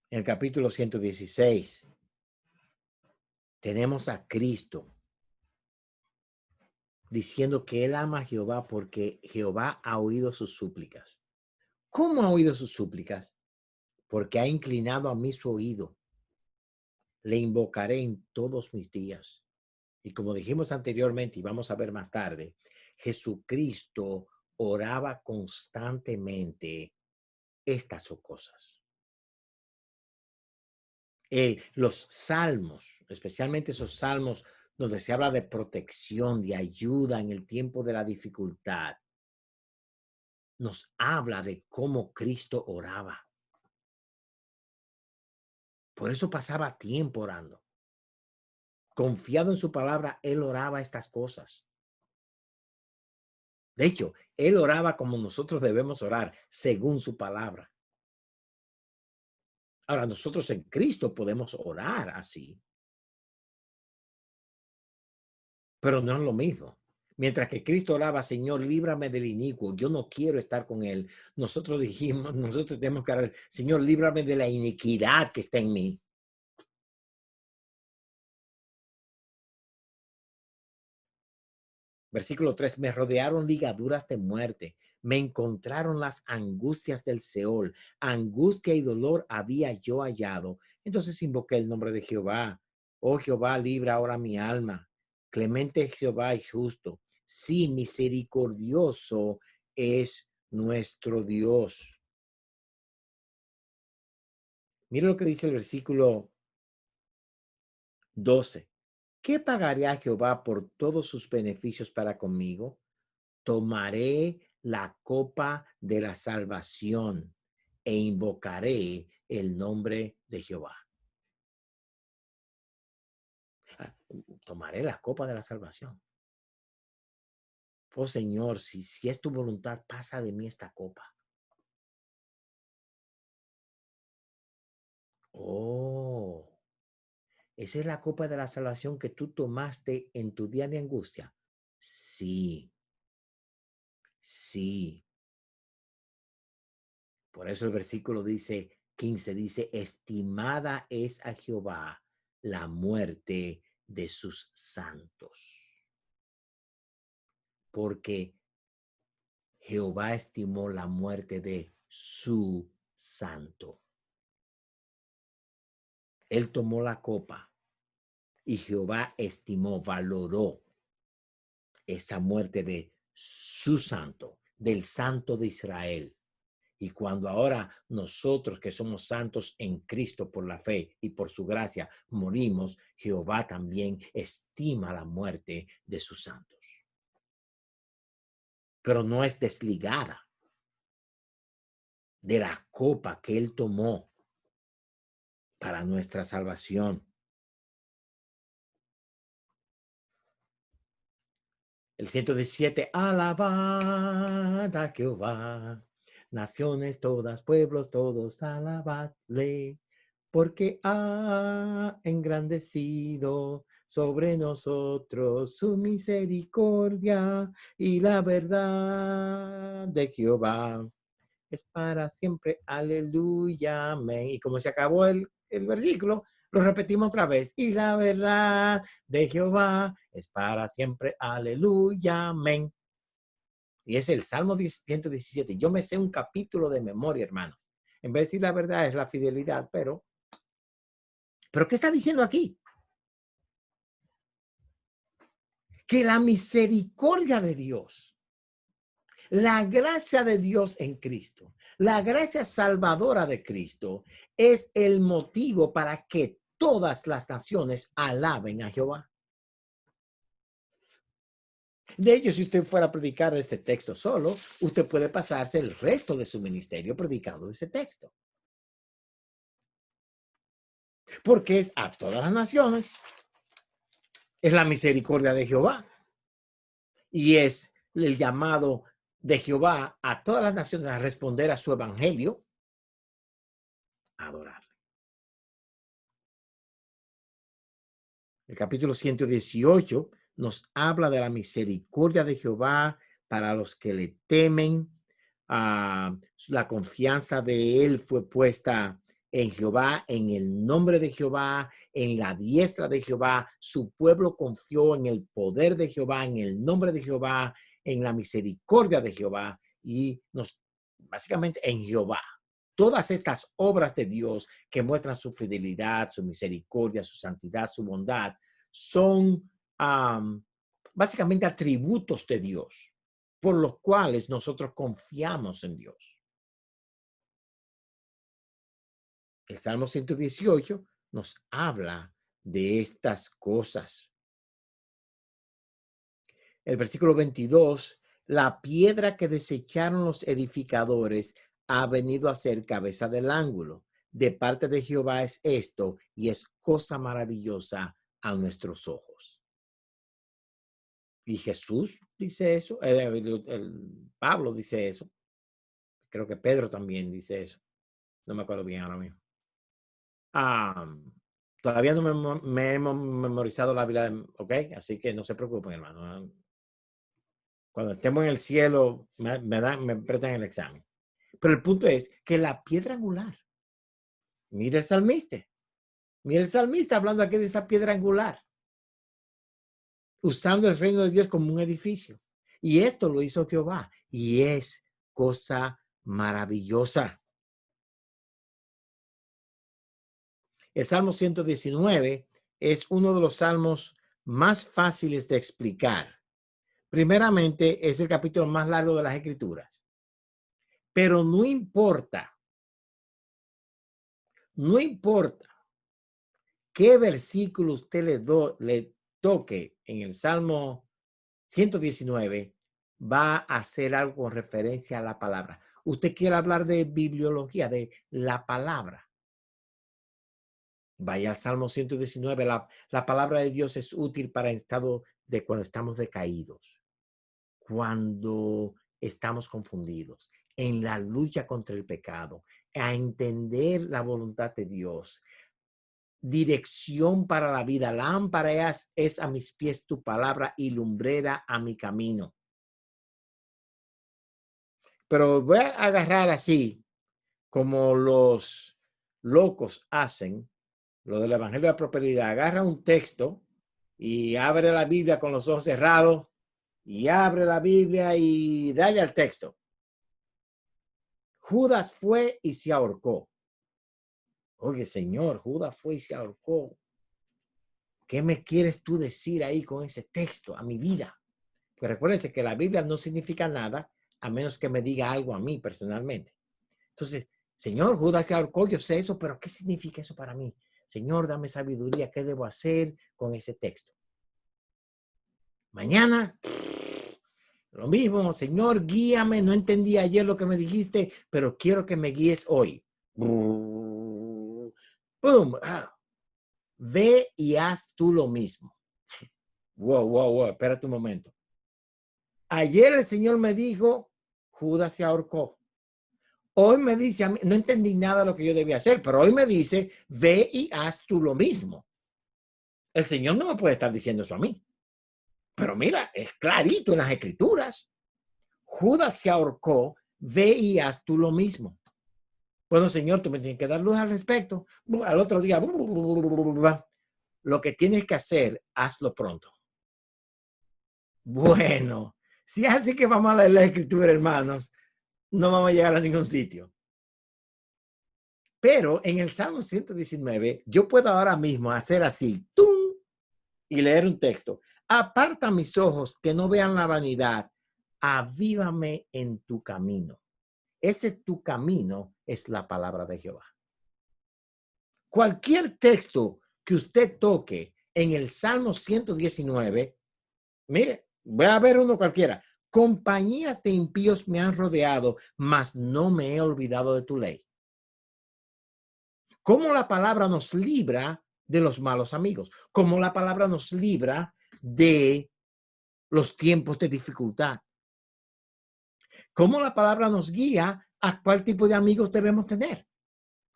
En el capítulo 116 tenemos a Cristo diciendo que él ama a Jehová porque Jehová ha oído sus súplicas. ¿Cómo ha oído sus súplicas? Porque ha inclinado a mí su oído. Le invocaré en todos mis días. Y como dijimos anteriormente y vamos a ver más tarde, Jesucristo oraba constantemente estas cosas. Los salmos, especialmente esos salmos donde se habla de protección, de ayuda en el tiempo de la dificultad, nos habla de cómo Cristo oraba. Por eso pasaba tiempo orando. Confiado en su palabra, él oraba estas cosas. De hecho, él oraba como nosotros debemos orar, según su palabra. Ahora, nosotros en Cristo podemos orar así, pero no es lo mismo. Mientras que Cristo oraba, Señor, líbrame del inicuo, yo no quiero estar con él. Nosotros tenemos que orar, Señor, líbrame de la iniquidad que está en mí. Versículo 3, me rodearon ligaduras de muerte, me encontraron las angustias del Seol, angustia y dolor había yo hallado. Entonces invoqué el nombre de Jehová. Oh Jehová, libra ahora mi alma. Clemente Jehová y justo. Sí, misericordioso es nuestro Dios. Mira lo que dice el versículo 12. ¿Qué pagaré a Jehová por todos sus beneficios para conmigo? Tomaré la copa de la salvación e invocaré el nombre de Jehová. Tomaré la copa de la salvación. Oh Señor, si es tu voluntad, pasa de mí esta copa. Oh, esa es la copa de la salvación que tú tomaste en tu día de angustia. Sí, sí. Por eso el versículo dice 15, dice, estimada es a Jehová la muerte de sus santos, porque Jehová estimó la muerte de su santo. Él tomó la copa y Jehová estimó, valoró esa muerte de su santo, del santo de Israel. Y cuando ahora nosotros que somos santos en Cristo por la fe y por su gracia morimos, Jehová también estima la muerte de sus santos. Pero no es desligada de la copa que él tomó para nuestra salvación. El 117, alabad a Jehová, naciones todas, pueblos todos, alabadle, porque ha engrandecido sobre nosotros su misericordia y la verdad de Jehová es para siempre. Aleluya, amén. Y como se acabó el versículo, lo repetimos otra vez. Y la verdad de Jehová es para siempre. Aleluya, amén. Y es el Salmo 117. Yo me sé un capítulo de memoria, hermano. En vez de decir la verdad es la fidelidad, pero ¿qué está diciendo aquí? Que la misericordia de Dios, la gracia de Dios en Cristo, la gracia salvadora de Cristo es el motivo para que todas las naciones alaben a Jehová. De hecho, si usted fuera a predicar este texto solo, usted puede pasarse el resto de su ministerio predicando ese texto. Porque es a todas las naciones, es la misericordia de Jehová y es el llamado de Jehová a todas las naciones a responder a su evangelio, a adorarle. El capítulo 118 nos habla de la misericordia de Jehová para los que le temen. La confianza de él fue puesta en Jehová, en el nombre de Jehová, en la diestra de Jehová. Su pueblo confió en el poder de Jehová, en el nombre de Jehová, en la misericordia de Jehová y básicamente en Jehová. Todas estas obras de Dios que muestran su fidelidad, su misericordia, su santidad, su bondad, son básicamente atributos de Dios, por los cuales nosotros confiamos en Dios. El Salmo 118 nos habla de estas cosas. El versículo 22, la piedra que desecharon los edificadores ha venido a ser cabeza del ángulo. De parte de Jehová es esto y es cosa maravillosa a nuestros ojos. Y Jesús dice eso, Pablo dice eso. Creo que Pedro también dice eso. No me acuerdo bien ahora mismo. Todavía no me hemos memorizado la Biblia, ¿ok? Así que no se preocupen, hermano. Cuando estemos en el cielo, me prestan el examen. Pero el punto es que la piedra angular, mira el salmista hablando aquí de esa piedra angular, usando el reino de Dios como un edificio. Y esto lo hizo Jehová, y es cosa maravillosa. El Salmo 119 es uno de los salmos más fáciles de explicar. Primeramente, es el capítulo más largo de las Escrituras. Pero no importa qué versículo usted le toque en el Salmo 119, va a hacer algo con referencia a la palabra. Usted quiere hablar de bibliología, de la palabra. Vaya al Salmo 119. La palabra de Dios es útil para el estado de cuando estamos decaídos, cuando estamos confundidos, en la lucha contra el pecado, a entender la voluntad de Dios. Dirección para la vida. Lámpara es a mis pies tu palabra y lumbrera a mi camino. Pero voy a agarrar así, como los locos hacen, lo del Evangelio de la Prosperidad. Agarra un texto y abre la Biblia con los ojos cerrados y abre la Biblia y dale al texto. Judas fue y se ahorcó. Oye, Señor, Judas fue y se ahorcó. ¿Qué me quieres tú decir ahí con ese texto a mi vida? Pues recuérdense que la Biblia no significa nada a menos que me diga algo a mí personalmente. Entonces, Señor, Judas se ahorcó, yo sé eso, pero ¿qué significa eso para mí? Señor, dame sabiduría, ¿qué debo hacer con ese texto? Mañana, lo mismo, Señor, guíame, no entendí ayer lo que me dijiste, pero quiero que me guíes hoy. ¡Pum! Ve y haz tú lo mismo. Wow, espérate un momento. Ayer el Señor me dijo, Judas se ahorcó. Hoy me dice, a mí, no entendí nada de lo que yo debía hacer, pero hoy me dice, ve y haz tú lo mismo. El Señor no me puede estar diciendo eso a mí. Pero mira, es clarito en las Escrituras. Judas se ahorcó, ve y haz tú lo mismo. Bueno, Señor, tú me tienes que dar luz al respecto. Al otro día, lo que tienes que hacer, hazlo pronto. Bueno, si es así que vamos a leer la Escritura, hermanos, no vamos a llegar a ningún sitio. Pero en el Salmo 119, yo puedo ahora mismo hacer así, ¡tum! Y leer un texto. Aparta mis ojos que no vean la vanidad. Avívame en tu camino. Ese tu camino es la palabra de Jehová. Cualquier texto que usted toque en el Salmo 119, mire, voy a ver uno cualquiera. Compañías de impíos me han rodeado, mas no me he olvidado de tu ley. Cómo la palabra nos libra de los malos amigos, cómo la palabra nos libra de los tiempos de dificultad, cómo la palabra nos guía a cuál tipo de amigos debemos tener.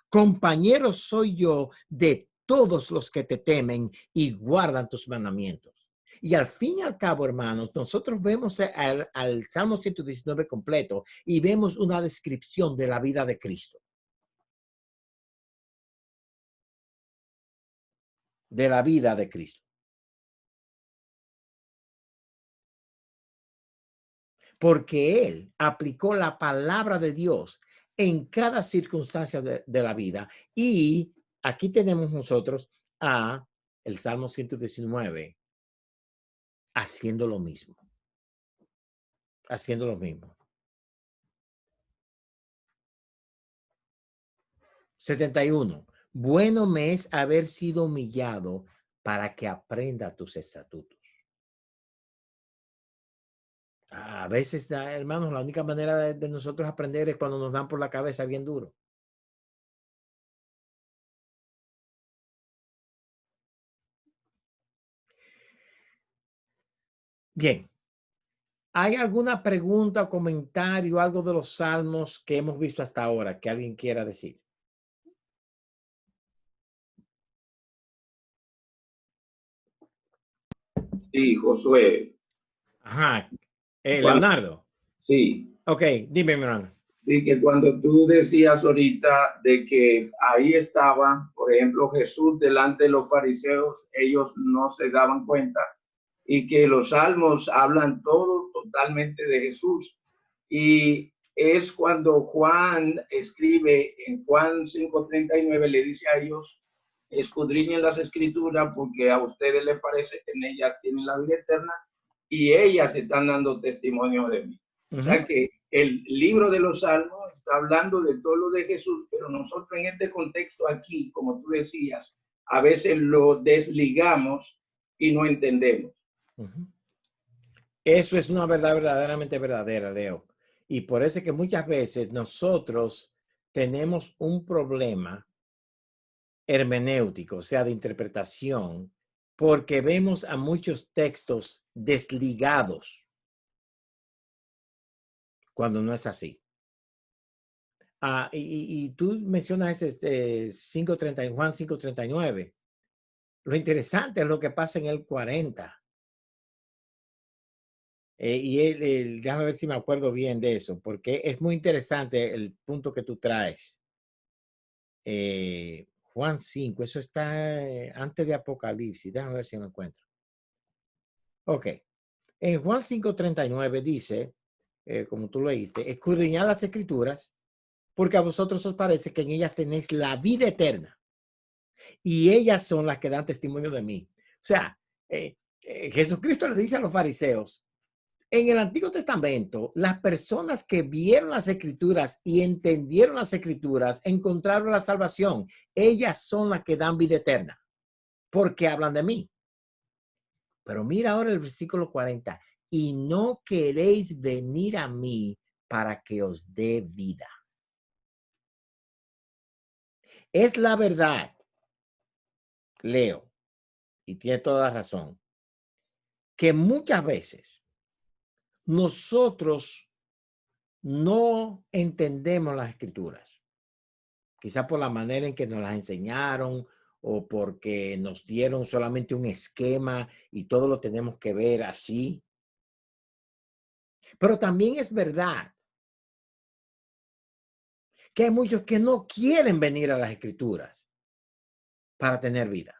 Compañero soy yo de todos los que te temen y guardan tus mandamientos. Y al fin y al cabo, hermanos, nosotros vemos al Salmo 119 completo y vemos una descripción de la vida de Cristo. De la vida de Cristo. Porque Él aplicó la palabra de Dios en cada circunstancia de la vida. Y aquí tenemos nosotros a el Salmo 119 haciendo lo mismo. Haciendo lo mismo. 71. Bueno me es haber sido humillado para que aprenda tus estatutos. A veces, hermanos, la única manera de nosotros aprender es cuando nos dan por la cabeza bien duro. Bien. ¿Hay alguna pregunta o comentario, algo de los salmos que hemos visto hasta ahora que alguien quiera decir? Sí, Josué. Ajá. Cuando, Leonardo. sí, Ok, dime, mi hermano. sí, que cuando tú decías ahorita de que ahí estaba, por ejemplo, Jesús delante de los fariseos, ellos no se daban cuenta y que los salmos hablan todo totalmente de Jesús. Y es cuando Juan escribe en Juan 5:39, le dice a ellos, escudriñen las escrituras porque a ustedes les parece que en ellas tienen la vida eterna y ellas están dando testimonio de mí. O Ujú. sea que el libro de los Salmos está hablando de todo lo de Jesús, pero nosotros en este contexto aquí, como tú decías, a veces lo desligamos y no entendemos. Ujú. Eso es una verdad verdaderamente verdadera, Leo. Y por eso es que muchas veces nosotros tenemos un problema hermenéutico, o sea, de interpretación, porque vemos a muchos textos desligados cuando no es así. Y tú mencionas 5:30, Juan 5:39. Lo interesante es lo que pasa en el 40. Déjame ver si me acuerdo bien de eso, porque es muy interesante el punto que tú traes. Juan 5, eso está antes de Apocalipsis. Déjame ver si lo encuentro. Ok. En Juan 5:39 dice, como tú leíste, escudriñad las escrituras, porque a vosotros os parece que en ellas tenéis la vida eterna, y ellas son las que dan testimonio de mí. O sea, Jesucristo le dice a los fariseos, en el Antiguo Testamento, las personas que vieron las escrituras y entendieron las escrituras encontraron la salvación. Ellas son las que dan vida eterna, porque hablan de mí. Pero mira ahora el versículo 40. Y no queréis venir a mí para que os dé vida. Es la verdad, Leo, y tiene toda la razón, que muchas veces nosotros no entendemos las escrituras, quizá por la manera en que nos las enseñaron o porque nos dieron solamente un esquema y todo lo tenemos que ver así. Pero también es verdad que hay muchos que no quieren venir a las escrituras para tener vida.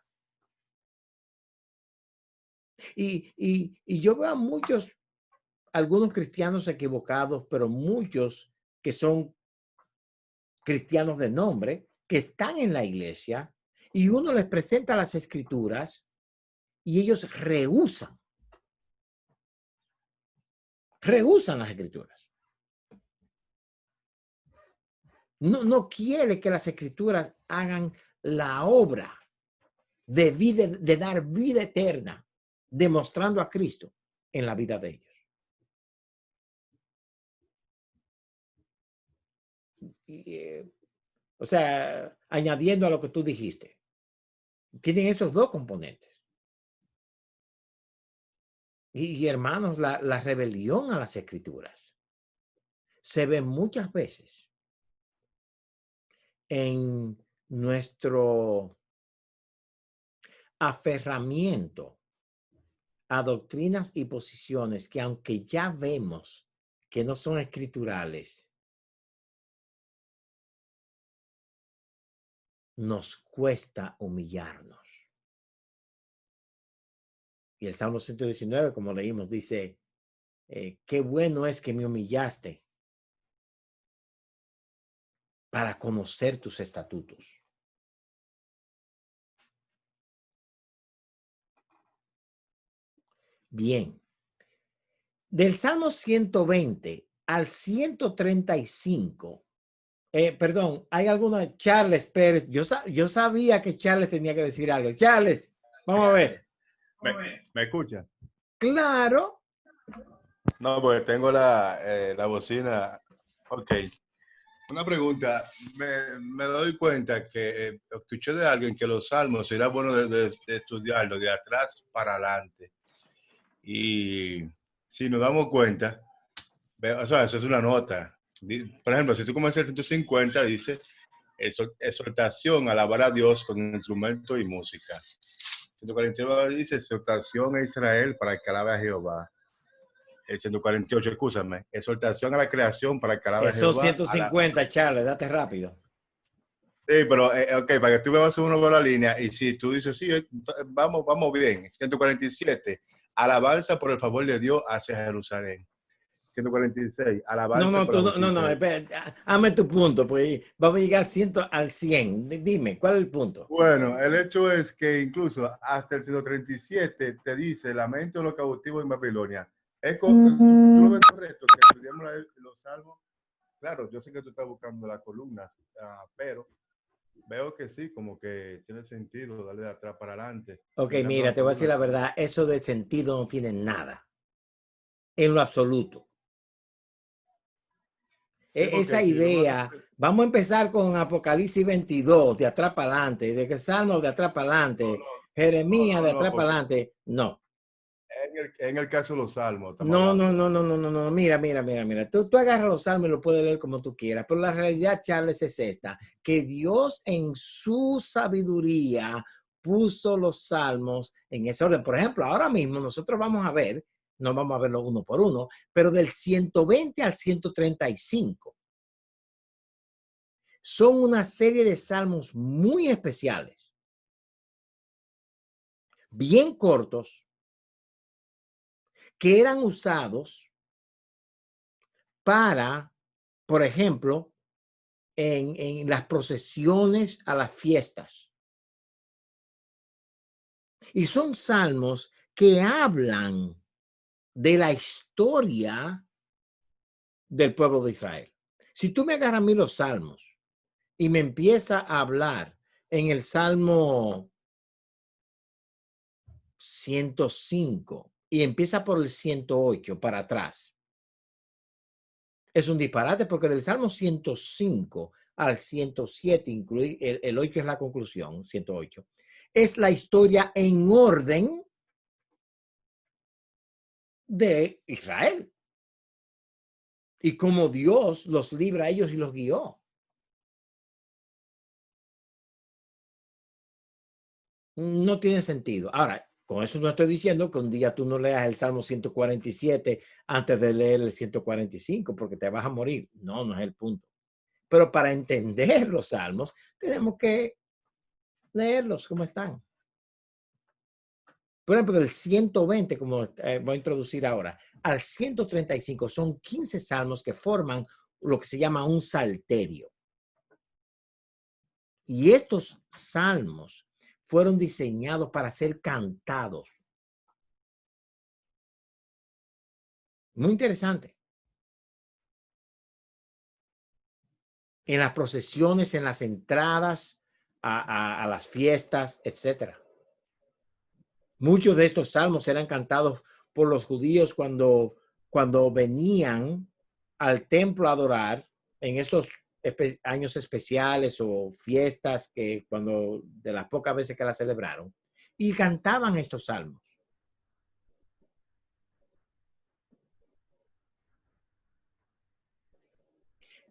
Y yo veo a muchos, algunos cristianos equivocados, pero muchos que son cristianos de nombre, que están en la iglesia y uno les presenta las escrituras y ellos rehusan las escrituras. No quiere que las escrituras hagan la obra de vida, de dar vida eterna, demostrando a Cristo en la vida de ellos. Y, o sea, añadiendo a lo que tú dijiste, tienen esos dos componentes. Y hermanos, la rebelión a las escrituras se ve muchas veces en nuestro aferramiento a doctrinas y posiciones que, aunque ya vemos que no son escriturales, nos cuesta humillarnos. Y el Salmo 119, como leímos, dice, qué bueno es que me humillaste para conocer tus estatutos. Bien, del Salmo 120 al 135, perdón, hay alguna, Charles Pérez, yo sabía que Charles tenía que decir algo. Charles, vamos a ver. ¿Me escucha? Claro. No, pues tengo la bocina. Ok. Una pregunta. Me doy cuenta que escuché de alguien que los salmos sería bueno de estudiarlo de atrás para adelante. Y si nos damos cuenta, o sea, eso es una nota. Por ejemplo, si tú comienzas el 150, dice exhortación, alabar a Dios con instrumento y música. 149 dice exhortación a Israel para que alabe a Jehová. El 148, escúchame, exhortación a la creación para que alabe a Son Jehová. 150, Charles, date rápido. Sí, pero, ok, para que tú veas uno por la línea, y si tú dices, sí, vamos bien. 147, alabanza por el favor de Dios hacia Jerusalén. 146, alabanza por la justicia. Espera, hazme tu punto, pues vamos a llegar al 100. Dime, ¿cuál es el punto? Bueno, el hecho es que incluso hasta el 137 te dice, lamento de los cautivos en Babilonia. ¿Tú lo ves correcto que estudiamos los salmos? Claro, yo sé que tú estás buscando las columnas, pero veo que sí, como que tiene sentido darle de atrás para adelante. Ok, mira, te voy a decir la verdad, eso de sentido no tiene nada, en lo absoluto. Sí, esa idea, vamos a empezar con Apocalipsis 22, de atrás para adelante, de que Salmos de atrás para adelante, Jeremías de atrás para adelante, no. En el caso de los salmos. No. Mira. Tú agarras los salmos y lo puedes leer como tú quieras, pero la realidad, Charles, es esta, que Dios en su sabiduría puso los salmos en ese orden. Por ejemplo, ahora mismo nosotros vamos a ver, no vamos a verlo uno por uno, pero del 120 al 135 son una serie de salmos muy especiales, bien cortos, que eran usados para, por ejemplo, en las procesiones a las fiestas. Y son salmos que hablan de la historia del pueblo de Israel. Si tú me agarras a mí los salmos y me empieza a hablar en el Salmo 105 y empieza por el 108 para atrás, es un disparate, porque del Salmo 105 al 107, incluye el 8 es la conclusión, 108, es la historia en orden de Israel y cómo Dios los libra a ellos y los guió. No tiene sentido. Ahora, con eso no estoy diciendo que un día tú no leas el Salmo 147 antes de leer el 145 porque te vas a morir. No es el punto. Pero para entender los salmos, tenemos que leerlos como están. Por ejemplo, del 120, como voy a introducir ahora, al 135 son 15 salmos que forman lo que se llama un salterio. Y estos salmos fueron diseñados para ser cantados. Muy interesante. En las procesiones, en las entradas a las fiestas, etc. Muchos de estos salmos eran cantados por los judíos cuando venían al templo a adorar en estos años especiales o fiestas que de las pocas veces que la celebraron, y cantaban estos salmos.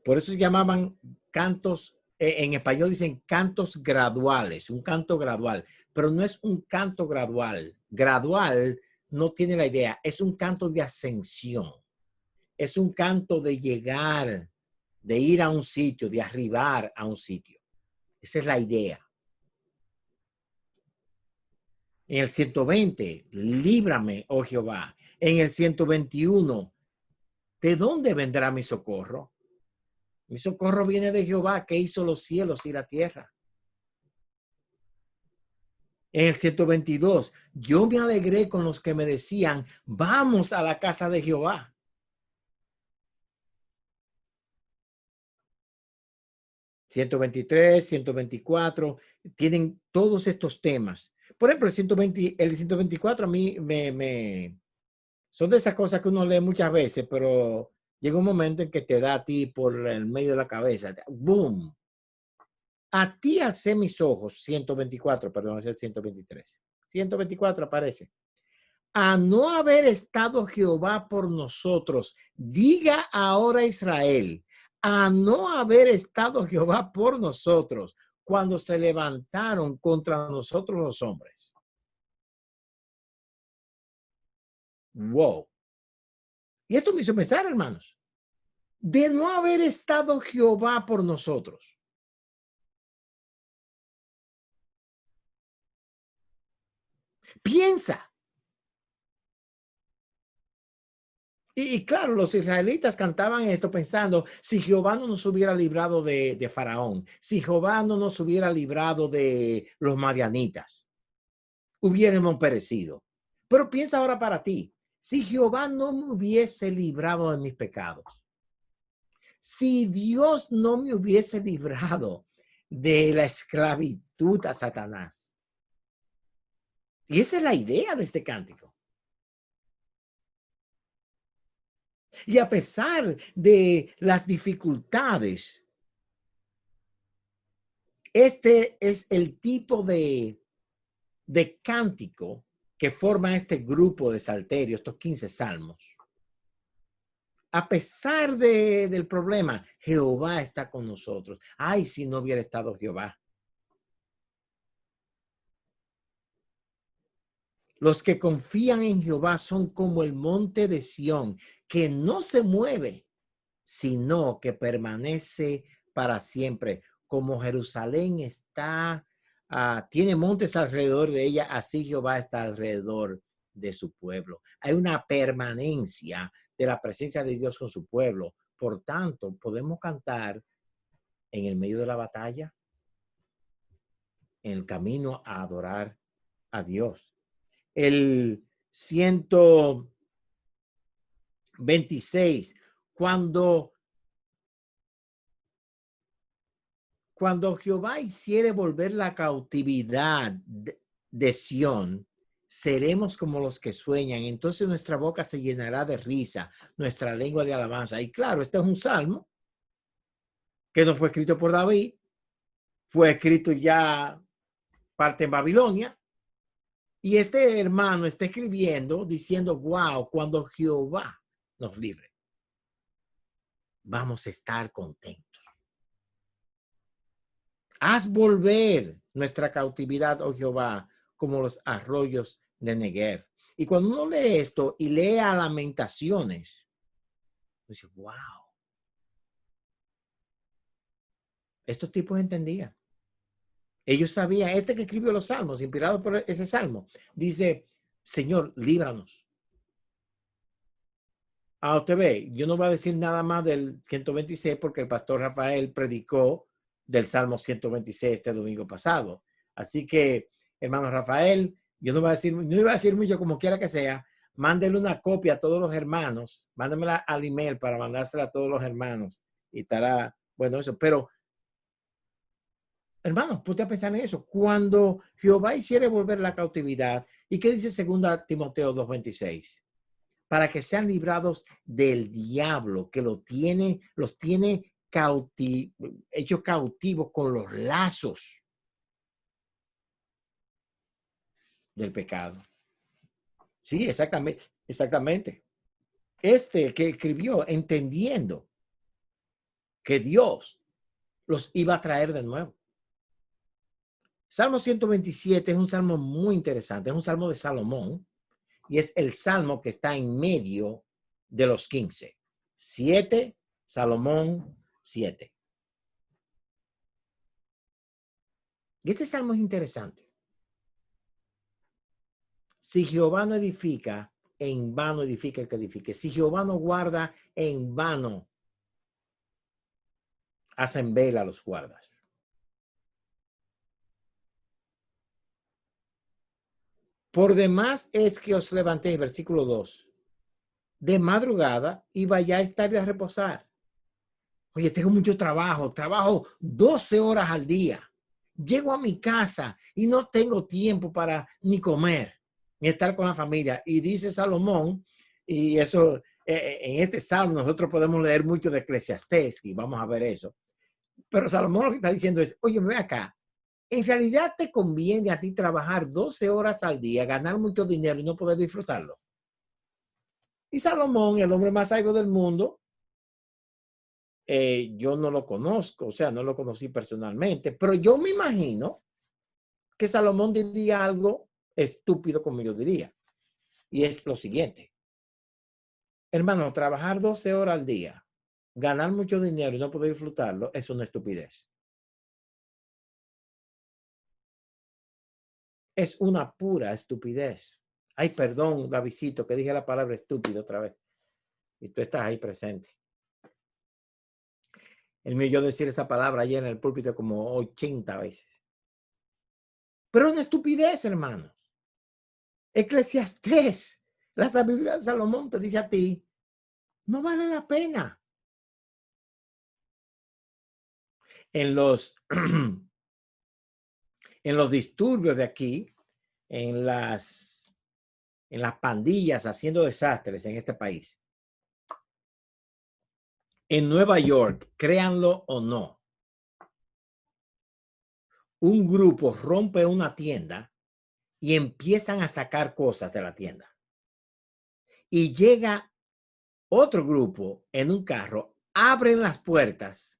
Por eso se llamaban cantos, en español dicen cantos graduales, un canto gradual, pero no es un canto gradual. Gradual no tiene la idea, es un canto de ascensión, es un canto de llegar, de ir a un sitio, de arribar a un sitio. Esa es la idea. En el 120, líbrame, oh Jehová. En el 121, ¿de dónde vendrá mi socorro? Mi socorro viene de Jehová, que hizo los cielos y la tierra. En el 122, yo me alegré con los que me decían, vamos a la casa de Jehová. ...123, 124... tienen todos estos temas. Por ejemplo, el 124 a mí son de esas cosas que uno lee muchas veces, pero llega un momento en que te da a ti por el medio de la cabeza. ¡Boom! A ti alcé mis ojos, 124, perdón, es el 123. 124 aparece. A no haber estado Jehová por nosotros, diga ahora Israel, a no haber estado Jehová por nosotros cuando se levantaron contra nosotros los hombres. Wow. Y esto me hizo pensar, hermanos, de no haber estado Jehová por nosotros. Piensa. Y claro, los israelitas cantaban esto pensando, si Jehová no nos hubiera librado de Faraón, si Jehová no nos hubiera librado de los madianitas, hubiéramos perecido. Pero piensa ahora para ti, si Jehová no me hubiese librado de mis pecados, si Dios no me hubiese librado de la esclavitud a Satanás. Y esa es la idea de este cántico. Y a pesar de las dificultades, este es el tipo de cántico que forma este grupo de salterios, estos 15 salmos. A pesar del problema, Jehová está con nosotros. Ay, si no hubiera estado Jehová. Los que confían en Jehová son como el monte de Sión, que no se mueve, sino que permanece para siempre. Como Jerusalén está, tiene montes alrededor de ella, así Jehová está alrededor de su pueblo. Hay una permanencia de la presencia de Dios con su pueblo. Por tanto, podemos cantar en el medio de la batalla, en el camino a adorar a Dios. El 126, cuando Jehová hiciere volver la cautividad de Sión, seremos como los que sueñan. Entonces nuestra boca se llenará de risa, nuestra lengua de alabanza. Y claro, este es un salmo que no fue escrito por David, fue escrito ya parte en Babilonia. Y este hermano está escribiendo diciendo, wow, cuando Jehová nos libre, vamos a estar contentos. Haz volver nuestra cautividad, oh Jehová, como los arroyos de Negev. Y cuando uno lee esto y lea Lamentaciones, dice, wow. Estos tipos entendían. Ellos sabían, este que escribió los salmos, inspirado por ese salmo, dice, Señor, líbranos. Usted ve, yo no voy a decir nada más del 126 porque el pastor Rafael predicó del Salmo 126 este domingo pasado. Así que, hermano Rafael, yo no iba a decir mucho como quiera que sea, mándele una copia a todos los hermanos, mándemela al email para mandársela a todos los hermanos y estará bueno eso. Pero, hermanos, ponte a pensar en eso. Cuando Jehová hiciere volver la cautividad, ¿y qué dice 2 Timoteo 2:26? Para que sean librados del diablo que los tiene hechos cautivos con los lazos del pecado. Sí, exactamente. Este que escribió entendiendo que Dios los iba a traer de nuevo. Salmo 127 es un salmo muy interesante, es un salmo de Salomón y es el salmo que está en medio de los 15. 7, Salomón 7. Y este salmo es interesante. Si Jehová no edifica, en vano edifica el que edifique. Si Jehová no guarda, en vano hacen vela los guardas. Por demás es que os levantéis, versículo 2, de madrugada y vayáis tarde a reposar. Oye, tengo mucho trabajo 12 horas al día. Llego a mi casa y no tengo tiempo para ni comer, ni estar con la familia. Y dice Salomón, y eso, en este salmo nosotros podemos leer mucho de Eclesiastés y vamos a ver eso. Pero Salomón lo que está diciendo es, oye, ve acá, en realidad te conviene a ti trabajar 12 horas al día, ganar mucho dinero y no poder disfrutarlo. Y Salomón, el hombre más sabio del mundo, yo no lo conozco, o sea, no lo conocí personalmente, pero yo me imagino que Salomón diría algo estúpido como yo diría. Y es lo siguiente. Hermano, trabajar 12 horas al día, ganar mucho dinero y no poder disfrutarlo es una estupidez. Es una pura estupidez. Ay, perdón, Davidcito, que dije la palabra estúpido otra vez. Y tú estás ahí presente. El mío yo decir esa palabra ayer en el púlpito como 80 veces. Pero una estupidez, hermanos. Eclesiastés, la sabiduría de Salomón te dice a ti, no vale la pena. En los, en los disturbios de aquí, en las pandillas haciendo desastres en este país. En Nueva York, créanlo o no, un grupo rompe una tienda y empiezan a sacar cosas de la tienda. Y llega otro grupo en un carro, abren las puertas.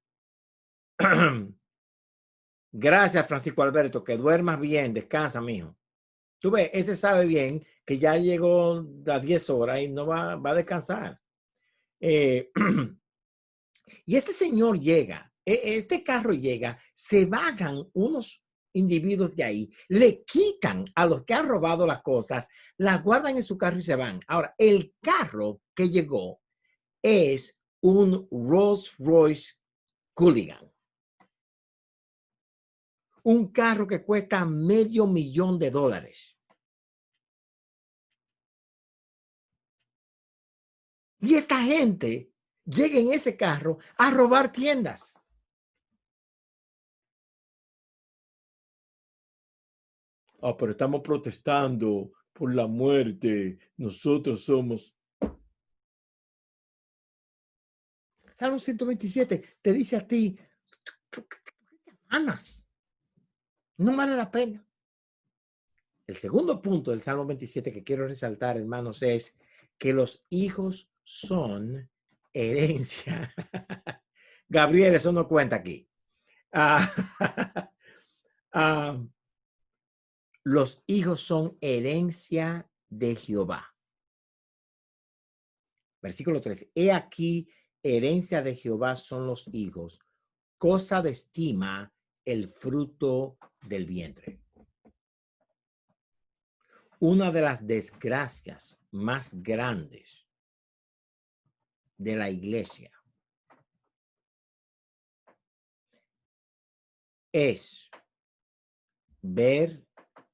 Gracias, Francisco Alberto, que duermas bien, descansa, mijo. Tú ves, ese sabe bien que ya llegó a 10 horas y no va a descansar. Y este señor llega, este carro llega, se bajan unos individuos de ahí, le quitan a los que han robado las cosas, las guardan en su carro y se van. Ahora, el carro que llegó es un Rolls Royce Culligan. Un carro que cuesta $500,000. Y esta gente llega en ese carro a robar tiendas. Ah, pero estamos protestando por la muerte. Nosotros somos. Salmo 127 te dice a ti, ¿qué ganas? No vale la pena. El segundo punto del Salmo 27 que quiero resaltar, hermanos, es que los hijos son herencia. Gabriel, eso no cuenta aquí. Los hijos son herencia de Jehová. Versículo 3. He aquí, herencia de Jehová son los hijos, cosa de estima el fruto del vientre. Una de las desgracias más grandes de la iglesia es ver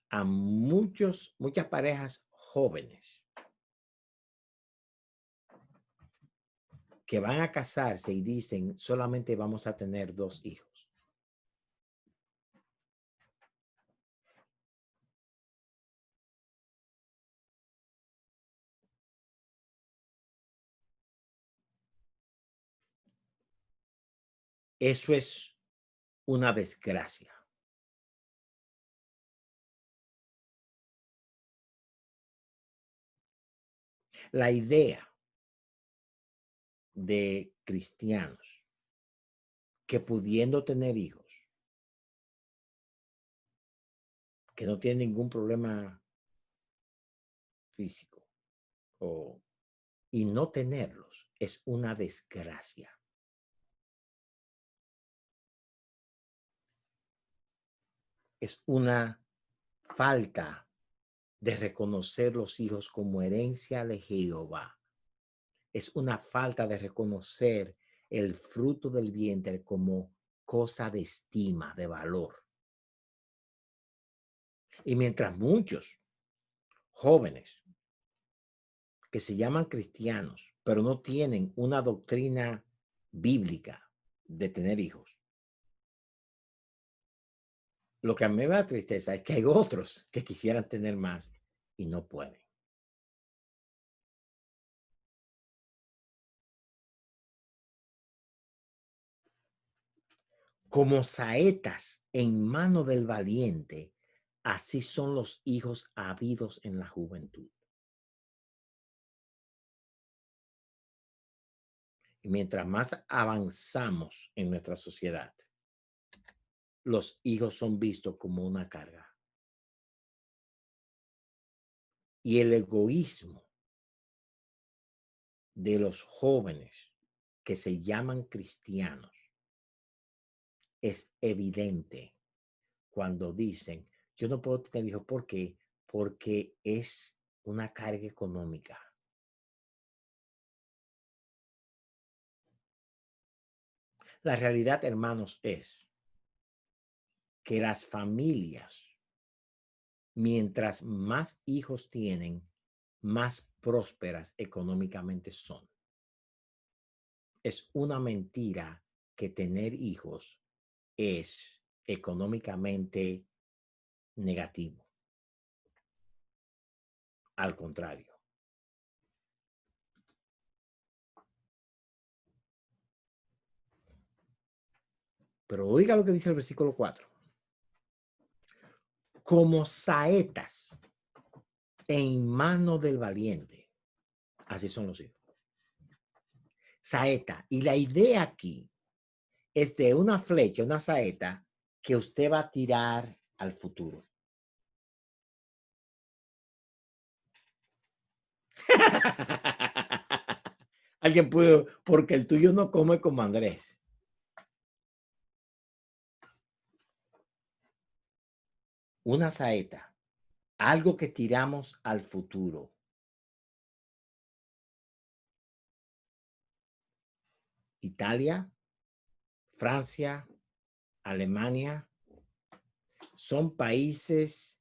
a muchas parejas jóvenes que van a casarse y dicen solamente vamos a tener 2 hijos. Eso es una desgracia. La idea de cristianos que pudiendo tener hijos, que no tienen ningún problema físico y no tenerlos es una desgracia. Es una falta de reconocer los hijos como herencia de Jehová. Es una falta de reconocer el fruto del vientre como cosa de estima, de valor. Y mientras muchos jóvenes que se llaman cristianos, pero no tienen una doctrina bíblica de tener hijos, lo que a mí me da tristeza es que hay otros que quisieran tener más y no pueden. Como saetas en mano del valiente, así son los hijos habidos en la juventud. Y mientras más avanzamos en nuestra sociedad, los hijos son vistos como una carga. Y el egoísmo de los jóvenes que se llaman cristianos es evidente cuando dicen, yo no puedo tener hijos. ¿Por qué? Porque es una carga económica. La realidad, hermanos, es que las familias, mientras más hijos tienen, más prósperas económicamente son. Es una mentira que tener hijos es económicamente negativo. Al contrario. Pero oiga lo que dice el versículo 4. Como saetas en mano del valiente, así son los hijos. Saeta. Y la idea aquí es de una flecha, una saeta que usted va a tirar al futuro. Alguien pudo, porque el tuyo no come como Andrés. Una saeta, algo que tiramos al futuro. Italia, Francia, Alemania, son países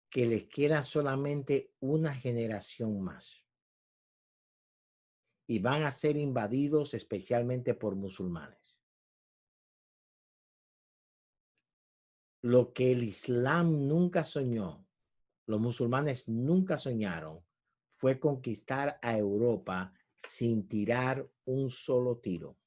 que les queda solamente una generación más y van a ser invadidos especialmente por musulmanes. Lo que el Islam nunca soñó, los musulmanes nunca soñaron, fue conquistar a Europa sin tirar un solo tiro.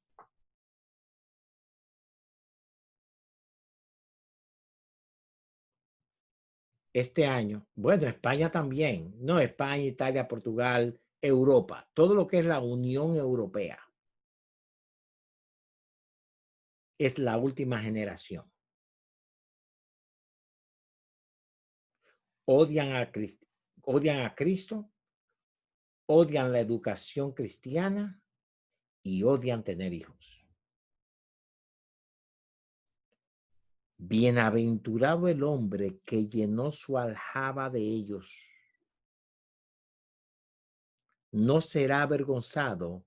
Este año, bueno, España también, no España, Italia, Portugal, Europa, todo lo que es la Unión Europea es la última generación. Odian a Cristo, odian la educación cristiana y odian tener hijos. Bienaventurado el hombre que llenó su aljaba de ellos. No será avergonzado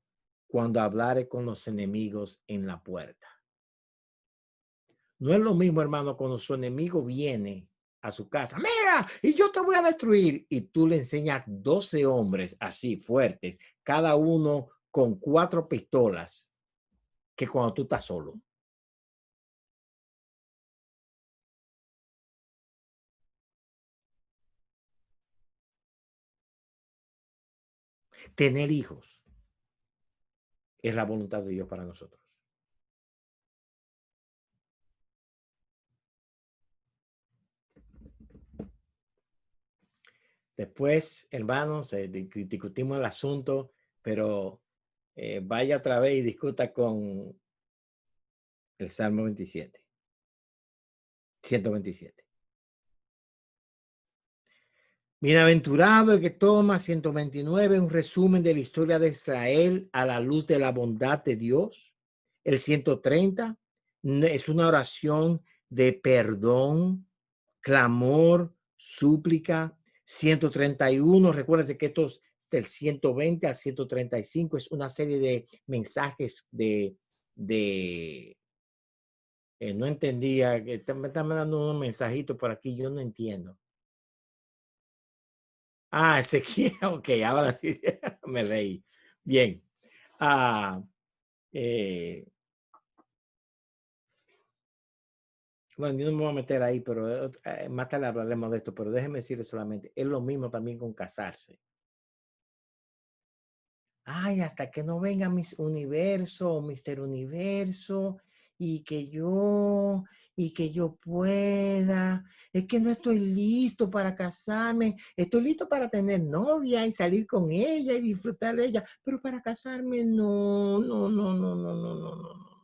cuando hablare con los enemigos en la puerta. No es lo mismo, hermano, cuando su enemigo viene a su casa. Mira, y yo te voy a destruir. Y tú le enseñas 12 hombres así fuertes, cada uno con 4 pistolas, que cuando tú estás solo. Tener hijos es la voluntad de Dios para nosotros. Después, hermanos, discutimos el asunto, pero vaya otra vez y discuta con el Salmo 27, 127. Bienaventurado el que toma 129, un resumen de la historia de Israel a la luz de la bondad de Dios. El 130 es una oración de perdón, clamor, súplica. 131, recuérdense que estos del 120 al 135 es una serie de mensajes no entendía, que me están mandando un mensajito por aquí, yo no entiendo. Ah, Ezequiel, ok, ahora sí me reí. Bien. Bueno, yo no me voy a meter ahí, pero más tarde hablaremos de esto, pero déjeme decirle solamente, es lo mismo también con casarse. Ay, hasta que no venga Miss Universo o Mister Universo y que yo pueda. Es que no estoy listo para casarme. Estoy listo para tener novia y salir con ella y disfrutar de ella, pero para casarme no, no, no, no, no, no, no, no, no.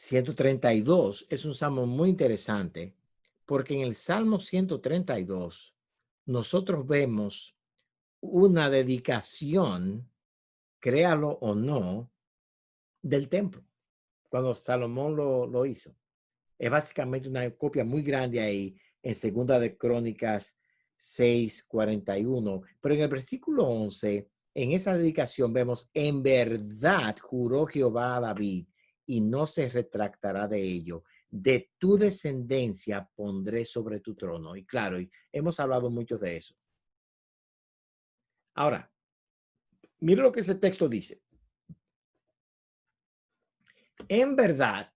132 es un salmo muy interesante porque en el Salmo 132 nosotros vemos una dedicación, créalo o no, del templo, cuando Salomón lo hizo. Es básicamente una copia muy grande ahí en Segunda de Crónicas 6:41. Pero en el versículo 11, en esa dedicación vemos, en verdad juró Jehová a David y no se retractará de ello. De tu descendencia pondré sobre tu trono. Y claro, hemos hablado mucho de eso. Ahora, mira lo que ese texto dice. En verdad,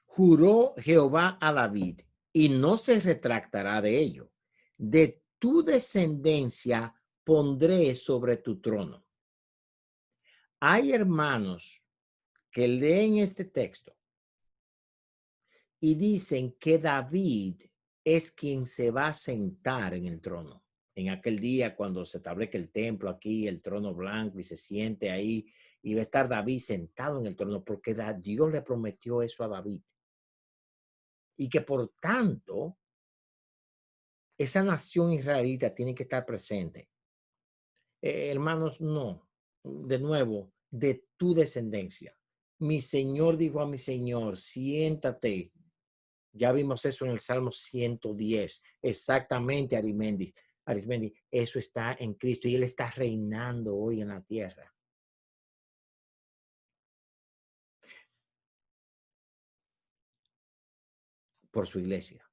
juró Jehová a David y no se retractará de ello. De tu descendencia pondré sobre tu trono. Hay hermanos que leen este texto y dicen que David es quien se va a sentar en el trono. En aquel día, cuando se establezca el templo aquí, el trono blanco, y se siente ahí, y va a estar David sentado en el trono, porque Dios le prometió eso a David. Y que por tanto, esa nación israelita tiene que estar presente. Hermanos, no. De nuevo, de tu descendencia. Mi Señor dijo a mi Señor, siéntate. Ya vimos eso en el Salmo 110. Exactamente, Arismendi. Eso está en Cristo y Él está reinando hoy en la tierra. Por su iglesia.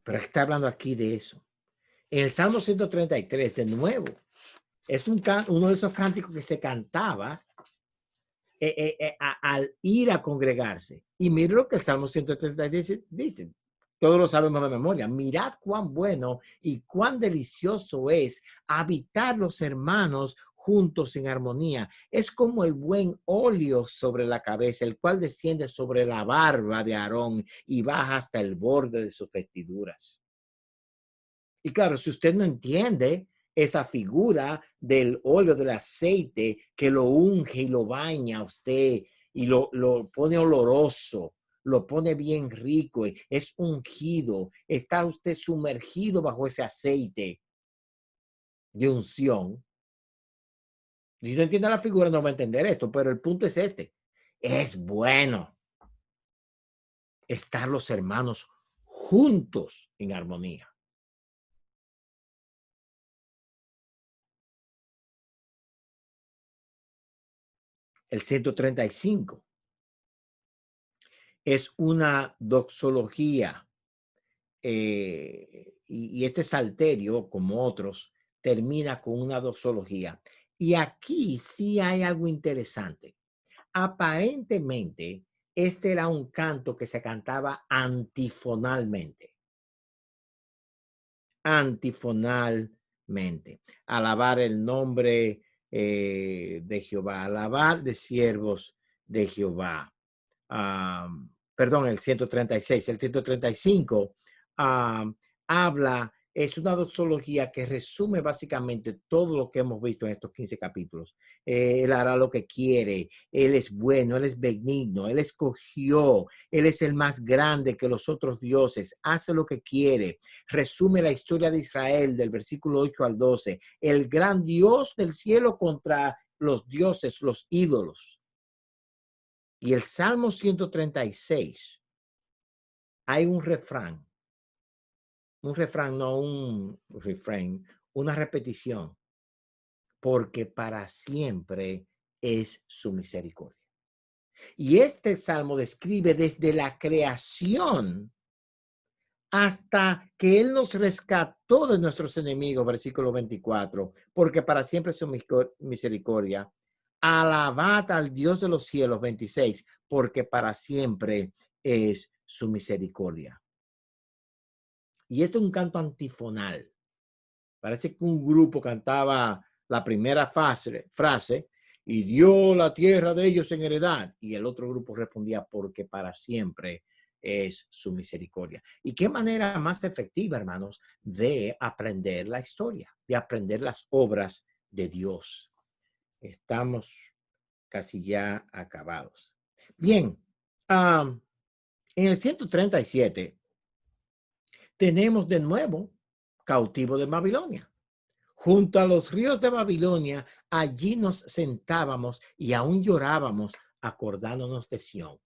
Pero está hablando aquí de eso. En el Salmo 133, de nuevo, es uno de esos cánticos que se cantaba al ir a congregarse. Y mire lo que el Salmo 133 dice. Todos lo sabemos de memoria. Mirad cuán bueno y cuán delicioso es habitar los hermanos juntos en armonía. Es como el buen óleo sobre la cabeza, el cual desciende sobre la barba de Aarón y baja hasta el borde de sus vestiduras. Y claro, si usted no entiende esa figura del óleo, del aceite que lo unge y lo baña a usted y lo pone oloroso, lo pone bien rico, es ungido, está usted sumergido bajo ese aceite de unción. Si no entiende la figura, no va a entender esto, pero el punto es este. Es bueno estar los hermanos juntos en armonía. El 135 es una doxología y este salterio, como otros, termina con una doxología. Y aquí sí hay algo interesante. Aparentemente, este era un canto que se cantaba antifonalmente. Antifonalmente. Alabar el nombre de Jehová, alabar de siervos de Jehová. Perdón, el 136, el 135 habla, es una doxología que resume básicamente todo lo que hemos visto en estos 15 capítulos. Él hará lo que quiere, Él es bueno, Él es benigno, Él escogió, Él es el más grande que los otros dioses, hace lo que quiere. Resume la historia de Israel del versículo 8 al 12. El gran Dios del cielo contra los dioses, los ídolos. Y el Salmo 136, hay un refrán, no un refrán, una repetición, porque para siempre es su misericordia. Y este salmo describe desde la creación hasta que Él nos rescató de nuestros enemigos, versículo 24, porque para siempre es su misericordia. Alabad al Dios de los cielos, 26, porque para siempre es su misericordia. Y este es un canto antifonal. Parece que un grupo cantaba la primera frase y dio la tierra de ellos en heredad. Y el otro grupo respondía, porque para siempre es su misericordia. ¿Y qué manera más efectiva, hermanos, de aprender la historia, de aprender las obras de Dios? Estamos casi ya acabados. Bien, en el 137 tenemos de nuevo cautivo de Babilonia. Junto a los ríos de Babilonia, allí nos sentábamos y aún llorábamos acordándonos de Sión.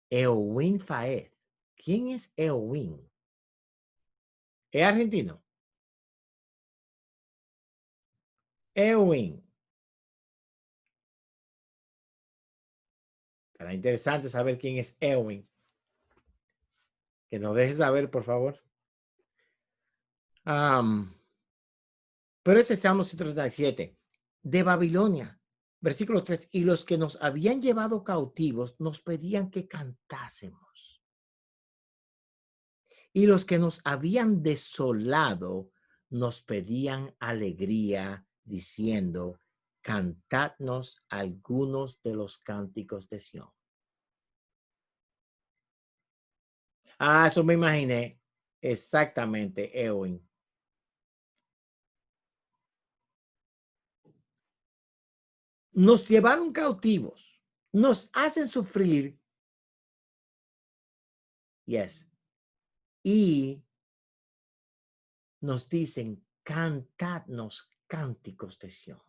Eowyn Faed. ¿Quién es Eowyn? ¿Es argentino? Eowyn. Será interesante saber quién es Eowyn. Que nos deje saber, por favor. Pero este Salmo 137 de Babilonia, versículo 3, y los que nos habían llevado cautivos nos pedían que cantásemos. Y los que nos habían desolado nos pedían alegría, diciendo, cantadnos algunos de los cánticos de Sión. Eso me imaginé. Exactamente, Eowyn. Nos llevaron cautivos, nos hacen sufrir. Yes. Y nos dicen, cantadnos cánticos de Sión.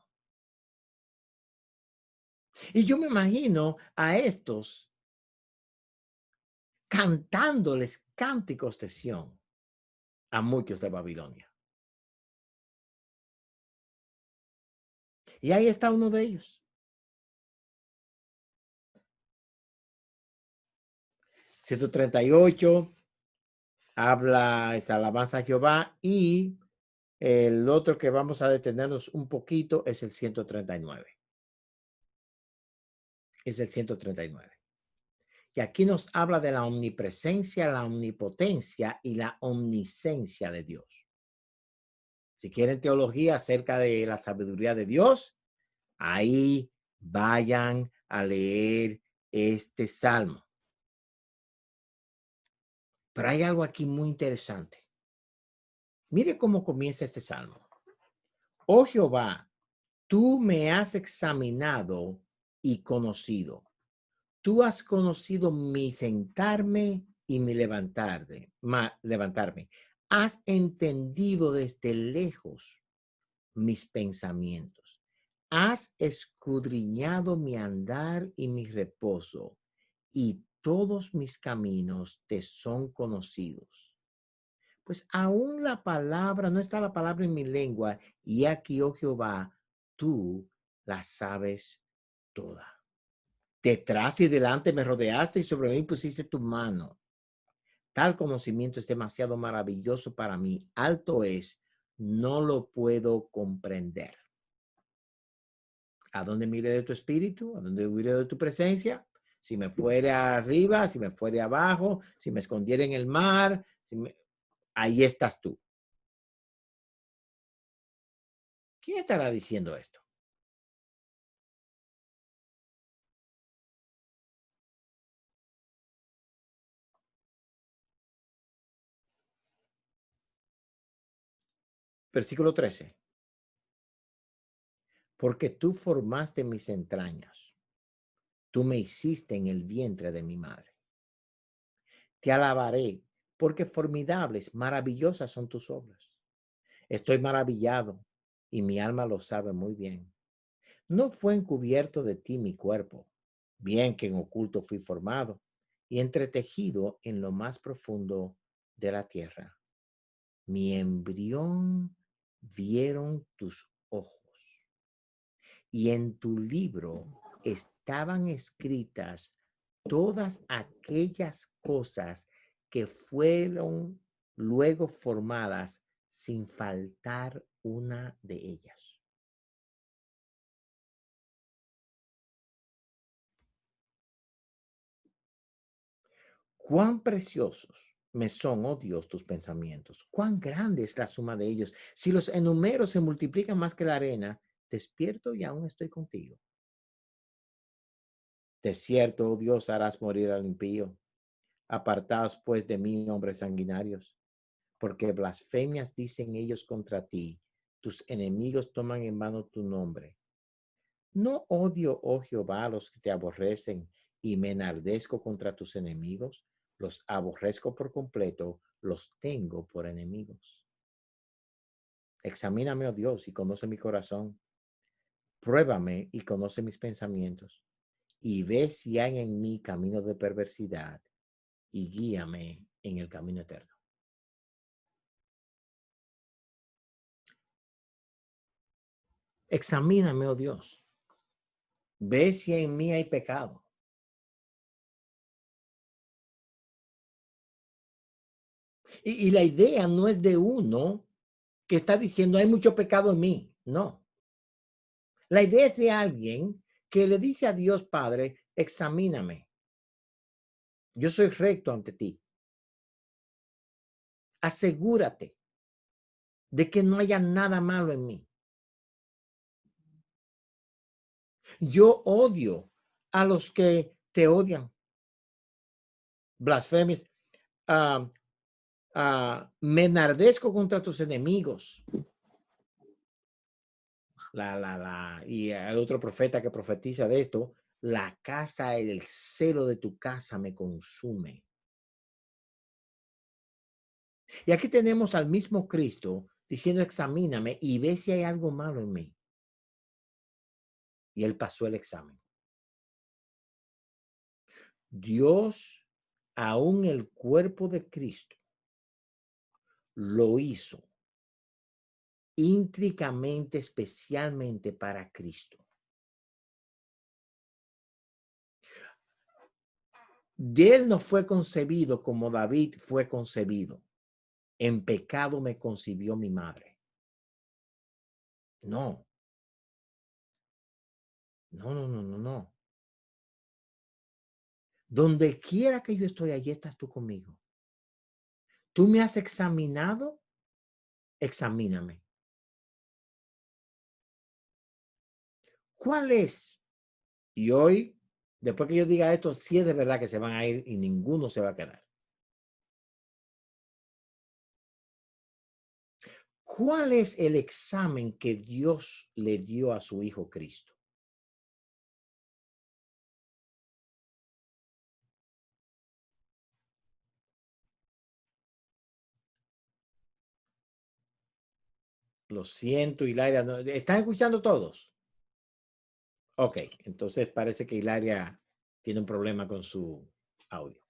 Y yo me imagino a estos cantándoles cánticos de Sión a muchos de Babilonia. Y ahí está uno de ellos. 138 habla, es alabanza a Jehová, y el otro que vamos a detenernos un poquito es el 139. Es el 139. Y aquí nos habla de la omnipresencia, la omnipotencia y la omniscencia de Dios. Si quieren teología acerca de la sabiduría de Dios, ahí vayan a leer este salmo. Pero hay algo aquí muy interesante. Mire cómo comienza este salmo. Oh Jehová, tú me has examinado y conocido. Tú has conocido mi sentarme y mi levantarme. Has entendido desde lejos mis pensamientos. Has escudriñado mi andar y mi reposo, y todos mis caminos te son conocidos. Pues aún la palabra, no está la palabra en mi lengua, y aquí, oh Jehová, tú la sabes toda. Detrás y delante me rodeaste y sobre mí pusiste tu mano. Tal conocimiento es demasiado maravilloso para mí. Alto es, no lo puedo comprender. ¿A dónde mire de tu espíritu? ¿A dónde huiré de tu presencia? Si me fuera arriba, si me fuera abajo, si me escondiera en el mar, ahí estás tú. ¿Quién estará diciendo esto? Versículo 13. Porque tú formaste mis entrañas. Tú me hiciste en el vientre de mi madre. Te alabaré, porque formidables, maravillosas son tus obras. Estoy maravillado, y mi alma lo sabe muy bien. No fue encubierto de ti mi cuerpo, bien que en oculto fui formado y entretejido en lo más profundo de la tierra. Mi embrión vieron tus ojos, y en tu libro estaban escritas todas aquellas cosas que fueron luego formadas sin faltar una de ellas. Cuán preciosos me son, oh Dios, tus pensamientos. Cuán grande es la suma de ellos. Si los enumero se multiplican más que la arena, despierto y aún estoy contigo. De cierto, oh Dios, harás morir al impío. Apartaos pues de mí, hombres sanguinarios, porque blasfemias dicen ellos contra ti. Tus enemigos toman en vano tu nombre. No odio, oh Jehová, a los que te aborrecen y me enardezco contra tus enemigos. Los aborrezco por completo, los tengo por enemigos. Examíname, oh Dios, y conoce mi corazón. Pruébame y conoce mis pensamientos. Y ve si hay en mí camino de perversidad y guíame en el camino eterno. Examíname, oh Dios. Ve si en mí hay pecado. Y la idea no es de uno que está diciendo hay mucho pecado en mí. No. La idea es de alguien que le dice a Dios Padre, examíname. Yo soy recto ante ti. Asegúrate de que no haya nada malo en mí. Yo odio a los que te odian. Blasfemias. Me enardezco contra tus enemigos. Y hay otro profeta que profetiza de esto. La casa, el celo de tu casa me consume. Y aquí tenemos al mismo Cristo diciendo, examíname y ve si hay algo malo en mí. Y él pasó el examen. Dios, aún el cuerpo de Cristo, lo hizo íntricamente, especialmente para Cristo. De él no fue concebido como David fue concebido. En pecado me concibió mi madre. No. No. Donde quiera que yo estoy, allí estás tú conmigo. Tú me has examinado, examíname. ¿Cuál es? Y hoy, después que yo diga esto, sí es de verdad que se van a ir y ninguno se va a quedar. ¿Cuál es el examen que Dios le dio a su Hijo Cristo? Lo siento, Hilaria. ¿Están escuchando todos? Ok, entonces parece que Hilaria tiene un problema con su audio.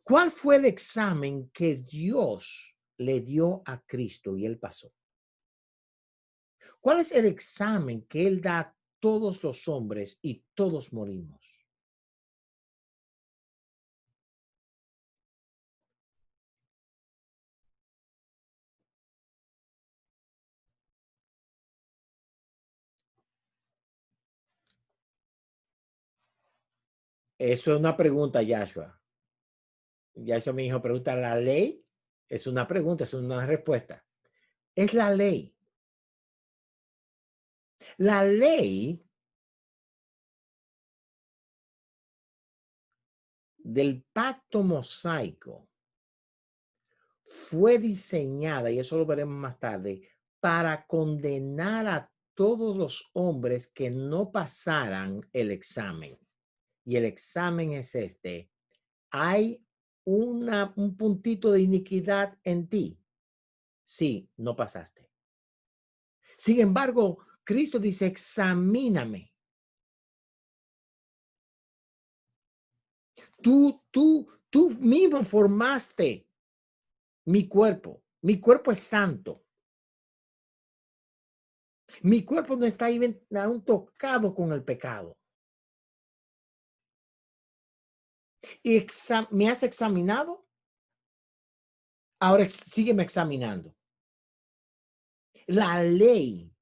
¿Cuál fue el examen que Dios le dio a Cristo y él pasó? ¿Cuál es el examen que él da a todos los hombres y todos morimos? Eso es una pregunta, Yahshua. Yahshua me dijo, pregunta, ¿la ley? Es una pregunta, es una respuesta. Es la ley. La ley del pacto mosaico fue diseñada, y eso lo veremos más tarde, para condenar a todos los hombres que no pasaran el examen. Y el examen es este. ¿Hay un puntito de iniquidad en ti? Sí, no pasaste. Sin embargo, Cristo dice, examíname. Tú mismo formaste mi cuerpo. Mi cuerpo es santo. Mi cuerpo no está aún tocado con el pecado. Y me has examinado. Ahora sígueme examinando. La ley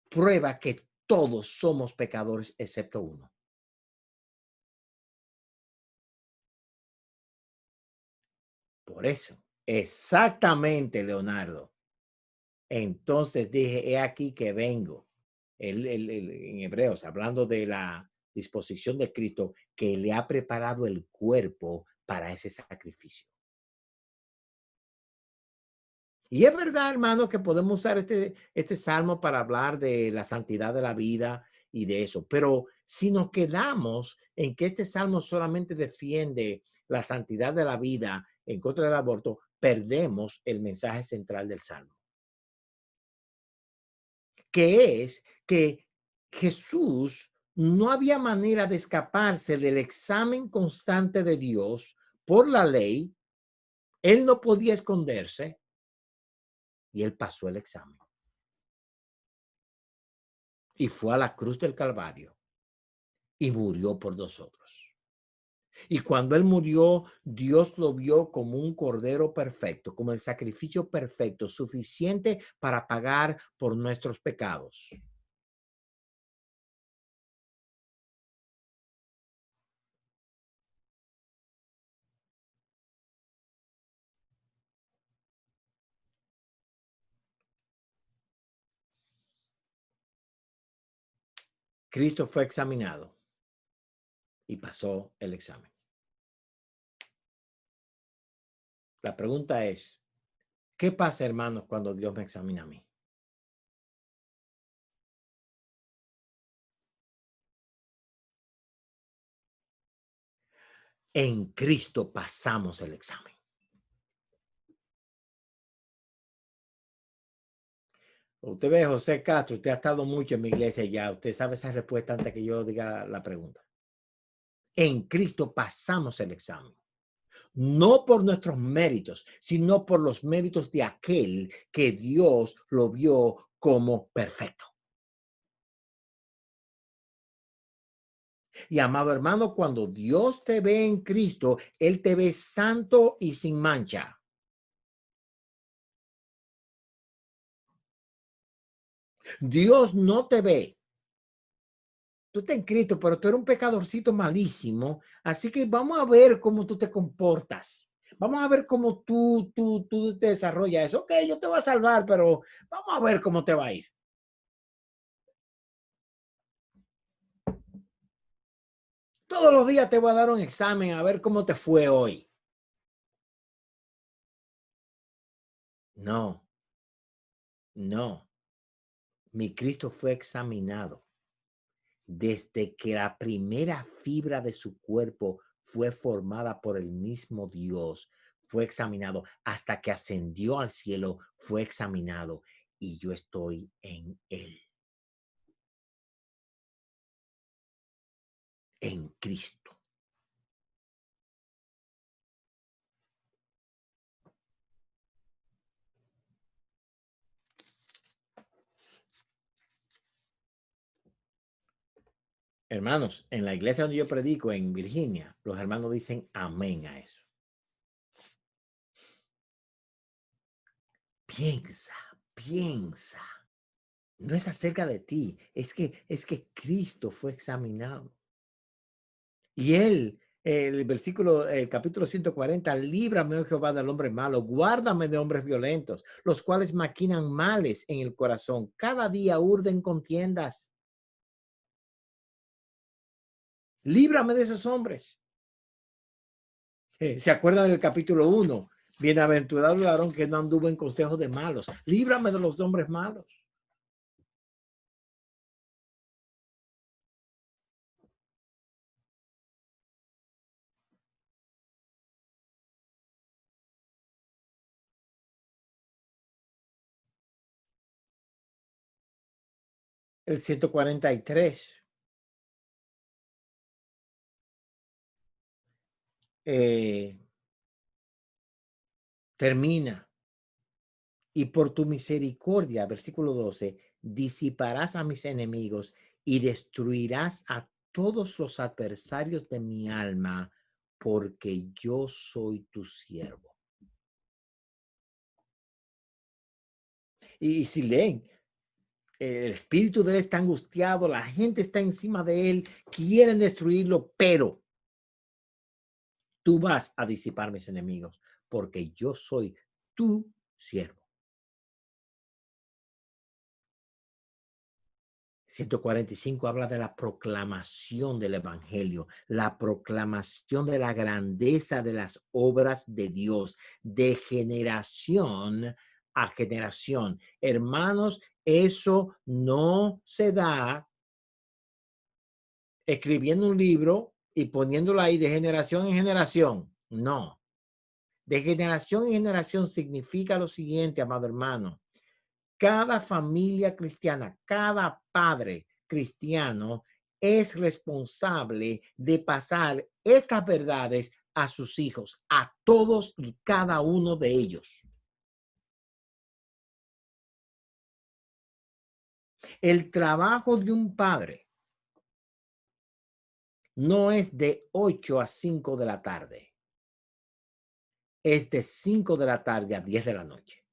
prueba que todos somos pecadores excepto uno. Por eso, exactamente, Leonardo. Entonces dije, he aquí que vengo. En Hebreos, hablando de la disposición de Cristo, que le ha preparado el cuerpo para ese sacrificio. Y es verdad, hermano, que podemos usar este salmo para hablar de la santidad de la vida y de eso. Pero si nos quedamos en que este salmo solamente defiende la santidad de la vida en contra del aborto, perdemos el mensaje central del salmo, que es que Jesús no había manera de escaparse del examen constante de Dios por la ley. Él no podía esconderse y él pasó el examen y fue a la cruz del Calvario y murió por nosotros. Y cuando él murió, Dios lo vio como un cordero perfecto, como el sacrificio perfecto, suficiente para pagar por nuestros pecados. Cristo fue examinado y pasó el examen. La pregunta es, ¿qué pasa, hermanos, cuando Dios me examina a mí? En Cristo pasamos el examen. Usted ve, José Castro, usted ha estado mucho en mi iglesia ya. Usted sabe esa respuesta antes que yo diga la pregunta. En Cristo pasamos el examen. No por nuestros méritos, sino por los méritos de aquel que Dios lo vio como perfecto. Y amado hermano, cuando Dios te ve en Cristo, Él te ve santo y sin mancha. Dios no te ve. Tú estás en Cristo, pero tú eres un pecadorcito malísimo. Así que vamos a ver cómo tú te comportas. Vamos a ver cómo tú te desarrollas eso. Ok, yo te voy a salvar, pero vamos a ver cómo te va a ir. Todos los días te voy a dar un examen a ver cómo te fue hoy. No, no. Mi Cristo fue examinado desde que la primera fibra de su cuerpo fue formada por el mismo Dios. Fue examinado hasta que ascendió al cielo, fue examinado y yo estoy en él, en Cristo. Hermanos, en la iglesia donde yo predico en Virginia, los hermanos dicen amén a eso. Piensa, piensa. No es acerca de ti, es que Cristo fue examinado. Y él, el versículo, el capítulo 140, líbrame, oh Jehová, del hombre malo, guárdame de hombres violentos, los cuales maquinan males en el corazón, cada día urden contiendas. Líbrame de esos hombres. ¿Se acuerdan del capítulo 1? Bienaventurado el varón que no anduvo en consejo de malos. Líbrame de los hombres malos. El 143. Termina. Y por tu misericordia, versículo 12, disiparás a mis enemigos y destruirás a todos los adversarios de mi alma, porque yo soy tu siervo. Y si leen, el espíritu de él está angustiado, la gente está encima de él, quieren destruirlo, pero tú vas a disipar mis enemigos, porque yo soy tu siervo. 145 habla de la proclamación del evangelio, la proclamación de la grandeza de las obras de Dios, de generación a generación. Hermanos, eso no se da escribiendo un libro y poniéndolo ahí de generación en generación. No. De generación en generación significa lo siguiente, amado hermano. Cada familia cristiana, cada padre cristiano es responsable de pasar estas verdades a sus hijos, a todos y cada uno de ellos. El trabajo de un padre no es de 8 a 5 de la tarde. Es de 5 de la tarde a 10 de la noche.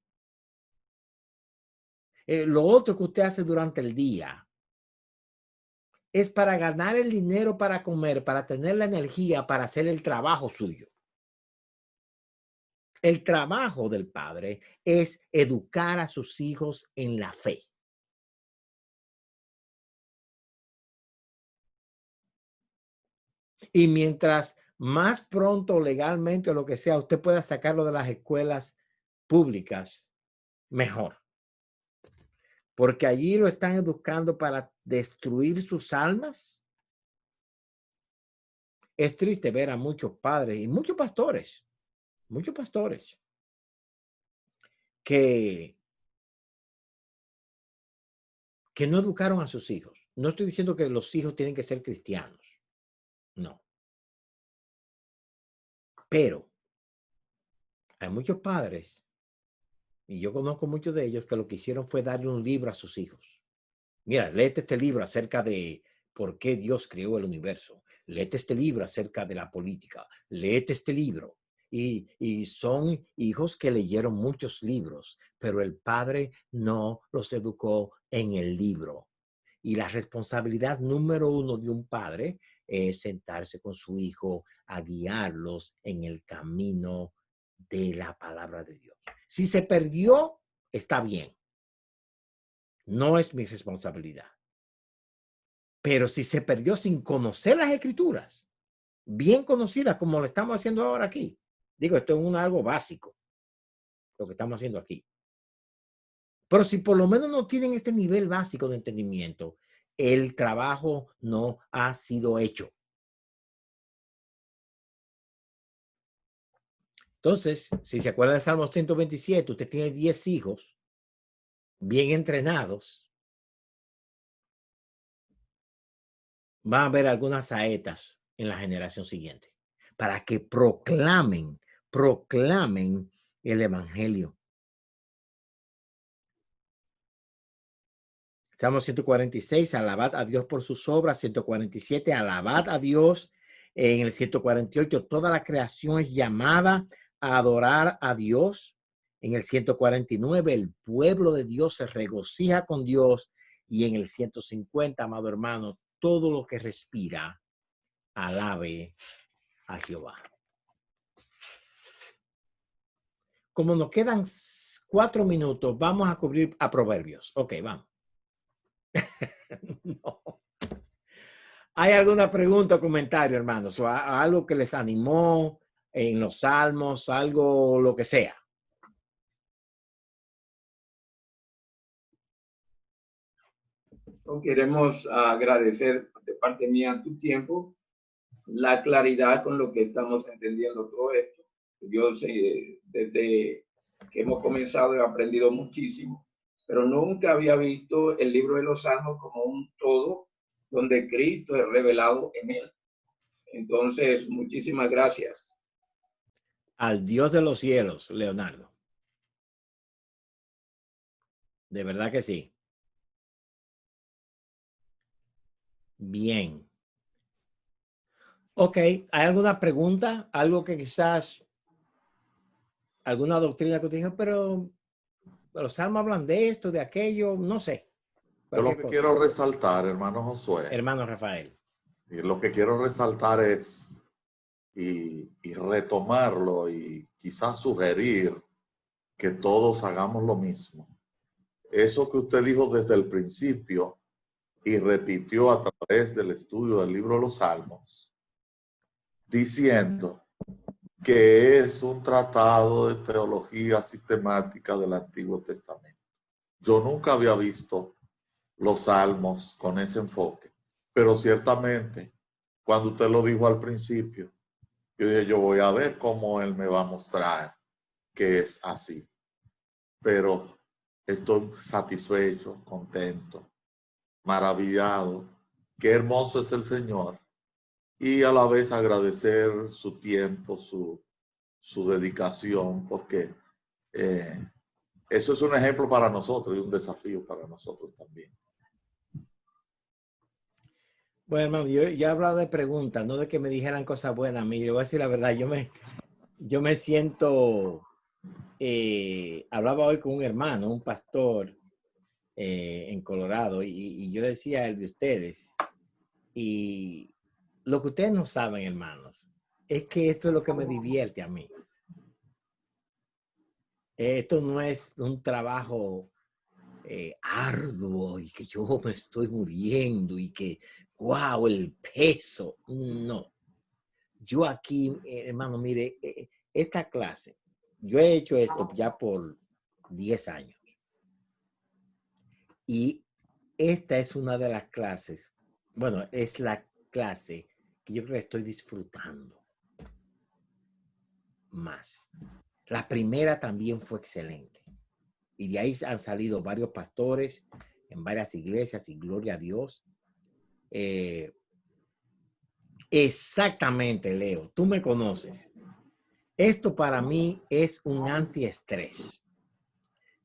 Lo otro que usted hace durante el día es para ganar el dinero para comer, para tener la energía para hacer el trabajo suyo. El trabajo del padre es educar a sus hijos en la fe. Y mientras más pronto legalmente o lo que sea usted pueda sacarlo de las escuelas públicas, mejor. Porque allí lo están educando para destruir sus almas. Es triste ver a muchos padres y muchos pastores que no educaron a sus hijos. No estoy diciendo que los hijos tienen que ser cristianos. No. Pero hay muchos padres, y yo conozco muchos de ellos, que lo que hicieron fue darle un libro a sus hijos. Mira, léete este libro acerca de por qué Dios creó el universo. Léete este libro acerca de la política. Léete este libro. Y son hijos que leyeron muchos libros, pero el padre no los educó en el libro. Y la responsabilidad número uno de un padre es sentarse con su hijo a guiarlos en el camino de la palabra de Dios. Si se perdió, está bien. No es mi responsabilidad. Pero si se perdió sin conocer las escrituras, bien conocidas como lo estamos haciendo ahora aquí, digo, esto es algo básico, lo que estamos haciendo aquí. Pero si por lo menos no tienen este nivel básico de entendimiento, el trabajo no ha sido hecho. Entonces, si se acuerda del Salmo 127, usted tiene 10 hijos bien entrenados, va a haber algunas saetas en la generación siguiente para que proclamen el evangelio. Salmo 146, alabad a Dios por sus obras. 147, alabad a Dios. En el 148, toda la creación es llamada a adorar a Dios. En el 149, el pueblo de Dios se regocija con Dios. Y en el 150, amado hermano, todo lo que respira, alabe a Jehová. Como nos quedan 4 minutos, vamos a cubrir a Proverbios. Ok, vamos. No. ¿Hay alguna pregunta o comentario, hermanos? O algo que les animó en los salmos, algo, lo que sea. Queremos agradecer de parte mía tu tiempo, la claridad con lo que estamos entendiendo todo esto. Yo sé, desde que hemos comenzado he aprendido muchísimo, pero nunca había visto el libro de los Salmos como un todo, donde Cristo es revelado en él. Entonces, muchísimas gracias. Al Dios de los cielos, Leonardo. De verdad que sí. Bien. Ok, ¿hay alguna pregunta? Algo que quizás, alguna doctrina que te dijo, pero los salmos hablan de esto, de aquello, no sé. Yo lo que quiero resaltar, hermano Josué. Hermano Rafael. Y lo que quiero resaltar es, y retomarlo y quizás sugerir que todos hagamos lo mismo. Eso que usted dijo desde el principio y repitió a través del estudio del libro de los Salmos, diciendo que es un tratado de teología sistemática del Antiguo Testamento. Yo nunca había visto los salmos con ese enfoque, pero ciertamente, cuando usted lo dijo al principio, yo dije, yo voy a ver cómo él me va a mostrar que es así. Pero estoy satisfecho, contento, maravillado. Qué hermoso es el Señor. Y a la vez agradecer su tiempo, su dedicación, porque eso es un ejemplo para nosotros y un desafío para nosotros también. Bueno, hermano, yo he hablado de preguntas, no de que me dijeran cosas buenas. Mire, voy a decir la verdad, yo me siento, hablaba hoy con un hermano, un pastor en Colorado, y yo le decía el de ustedes, y lo que ustedes no saben, hermanos, es que esto es lo que me divierte a mí. Esto no es un trabajo arduo y que yo me estoy muriendo y que, wow, el peso. No. Yo aquí, hermano, mire, esta clase, yo he hecho esto ya por 10 años. Y esta es una de las clases, bueno, es la clase que yo creo que estoy disfrutando más. La primera también fue excelente. Y de ahí han salido varios pastores en varias iglesias y gloria a Dios. Exactamente, Leo, tú me conoces. Esto para mí es un antiestrés.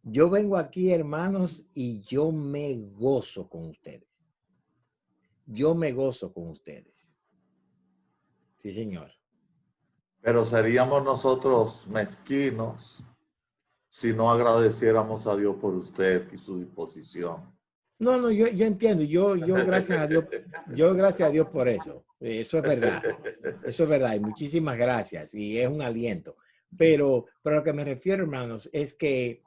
Yo vengo aquí, hermanos, y yo me gozo con ustedes. Yo me gozo con ustedes. Sí, señor. Pero seríamos nosotros mezquinos si no agradeciéramos a Dios por usted y su disposición. No, yo entiendo. Yo gracias a Dios por eso. Eso es verdad. Eso es verdad. Y muchísimas gracias. Y es un aliento. Pero a lo que me refiero, hermanos, es que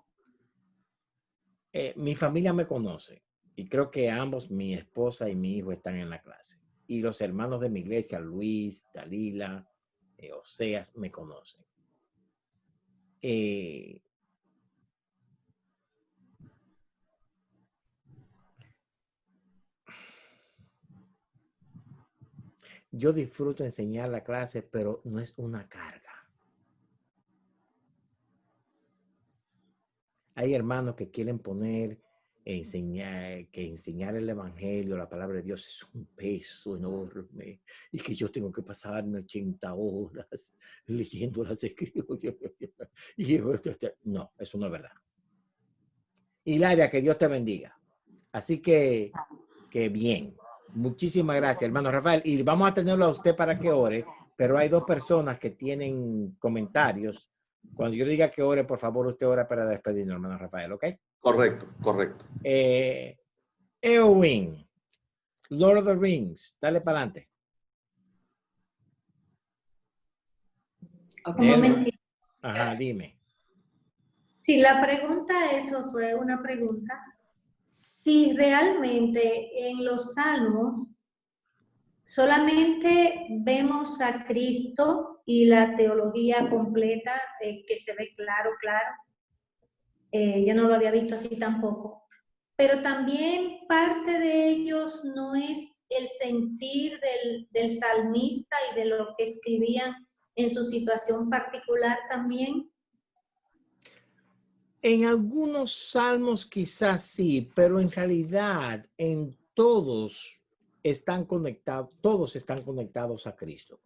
mi familia me conoce. Y creo que ambos, mi esposa y mi hijo, están en la clase. Y los hermanos de mi iglesia, Luis, Dalila, Oseas, me conocen. Yo disfruto enseñar la clase, pero no es una carga. Hay hermanos que quieren poner, enseñar el evangelio, la palabra de Dios es un peso enorme y que yo tengo que pasarme 80 horas leyendo las escrituras. No, eso no es verdad. Hilaria, que Dios te bendiga. Así que bien. Muchísimas gracias, hermano Rafael. Y vamos a tenerlo a usted para que ore, pero hay dos personas que tienen comentarios. Cuando yo diga que ore, por favor, usted ora para despedirnos, hermano Rafael, ¿ok? Correcto, correcto. Eowyn, Lord of the Rings, dale para adelante. Un momentito. Ajá, dime. Sí, la pregunta es, Josué, una pregunta. Si realmente en los salmos solamente vemos a Cristo y la teología completa, que se ve claro. Yo no lo había visto así tampoco. Pero también parte de ellos no es el sentir del salmista y de lo que escribían en su situación particular también. En algunos salmos quizás sí, pero en realidad en todos están conectados a Cristo.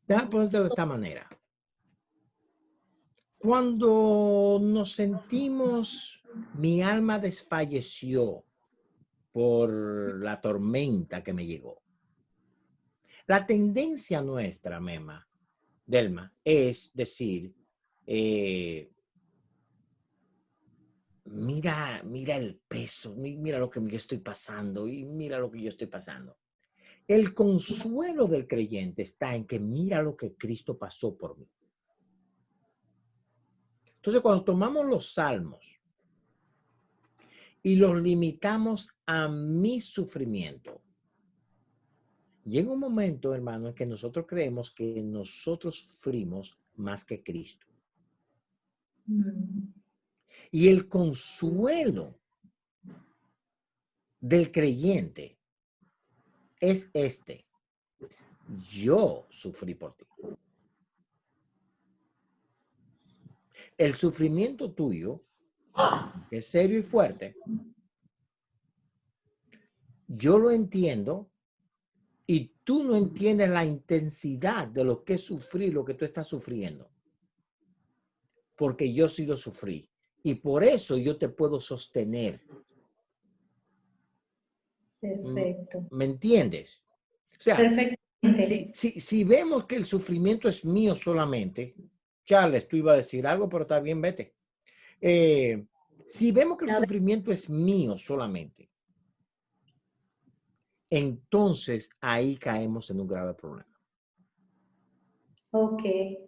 Déjame ponerte de esta manera. Cuando nos sentimos, mi alma desfalleció por la tormenta que me llegó. La tendencia nuestra, Delma, es decir, mira el peso, mira lo que yo estoy pasando y mira lo que yo estoy pasando. El consuelo del creyente está en que mira lo que Cristo pasó por mí. Entonces, cuando tomamos los salmos y los limitamos a mi sufrimiento, llega un momento, hermano, en que nosotros creemos que nosotros sufrimos más que Cristo. Y el consuelo del creyente es este: yo sufrí por ti. El sufrimiento tuyo, que es serio y fuerte, yo lo entiendo, y tú no entiendes la intensidad de lo que es sufrir, lo que tú estás sufriendo. Porque yo sí lo sufrí. Y por eso yo te puedo sostener. Perfecto. ¿Me entiendes? O sea, Perfectamente. si vemos que el sufrimiento es mío solamente, Charles, tú ibas a decir algo, pero está bien, vete. Si vemos que el sufrimiento es mío solamente, entonces ahí caemos en un grave problema. Ok,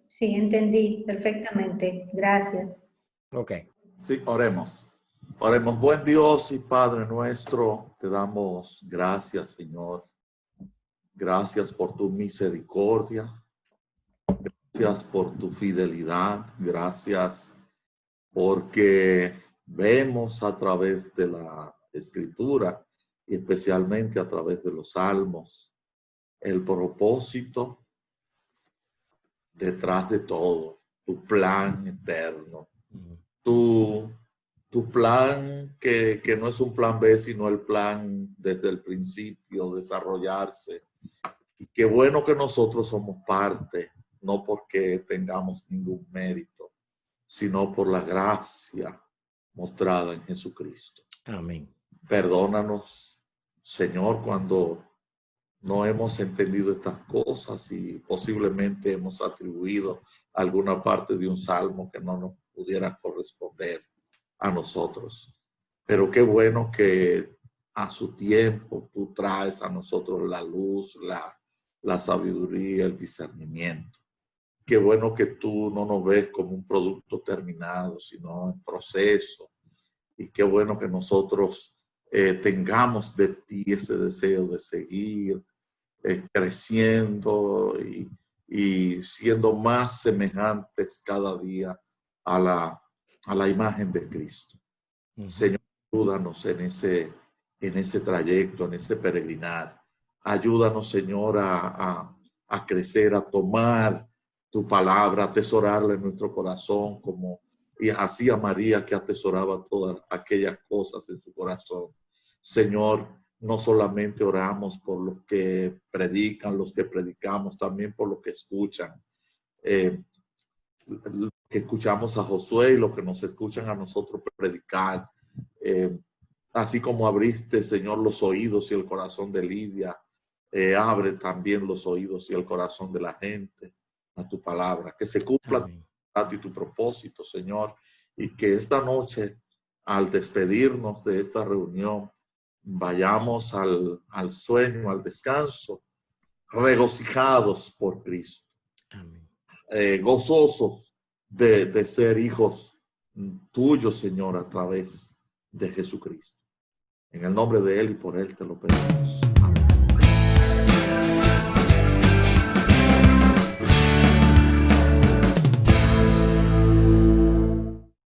sí, entendí perfectamente. Gracias. Ok. Sí, oremos. Oremos. Buen Dios y Padre nuestro, te damos gracias, Señor. Gracias por tu misericordia. Gracias por tu fidelidad. Gracias porque vemos a través de la Escritura y especialmente a través de los salmos el propósito detrás de todo, tu plan eterno, tu plan que no es un plan B, sino el plan desde el principio, desarrollarse. Y qué bueno que nosotros somos parte, no porque tengamos ningún mérito, sino por la gracia mostrada en Jesucristo. Amén. Perdónanos, Señor, cuando no hemos entendido estas cosas y posiblemente hemos atribuido alguna parte de un salmo que no nos pudiera corresponder a nosotros. Pero qué bueno que a su tiempo tú traes a nosotros la luz, la sabiduría, el discernimiento. Qué bueno que tú no nos ves como un producto terminado, sino en proceso. Y qué bueno que nosotros tengamos de ti ese deseo de seguir creciendo y siendo más semejantes cada día a la imagen de Cristo. Señor, ayúdanos en ese trayecto, en ese peregrinar. Ayúdanos, Señor, a crecer, a tomar tu palabra, a atesorarla en nuestro corazón, como y así a María, que atesoraba todas aquellas cosas en su corazón. Señor, no solamente oramos por los que predican, los que predicamos, también por los que escuchan. Que escuchamos a Josué y los que nos escuchan a nosotros predicar. Así como abriste, Señor, los oídos y el corazón de Lidia, abre también los oídos y el corazón de la gente a tu palabra. Que se cumpla tu voluntad y tu propósito, Señor, y que esta noche, al despedirnos de esta reunión, vayamos al sueño, al descanso, regocijados por Cristo. Amén. Gozosos de ser hijos tuyos, Señor, a través de Jesucristo. En el nombre de Él y por Él te lo pedimos. Amén.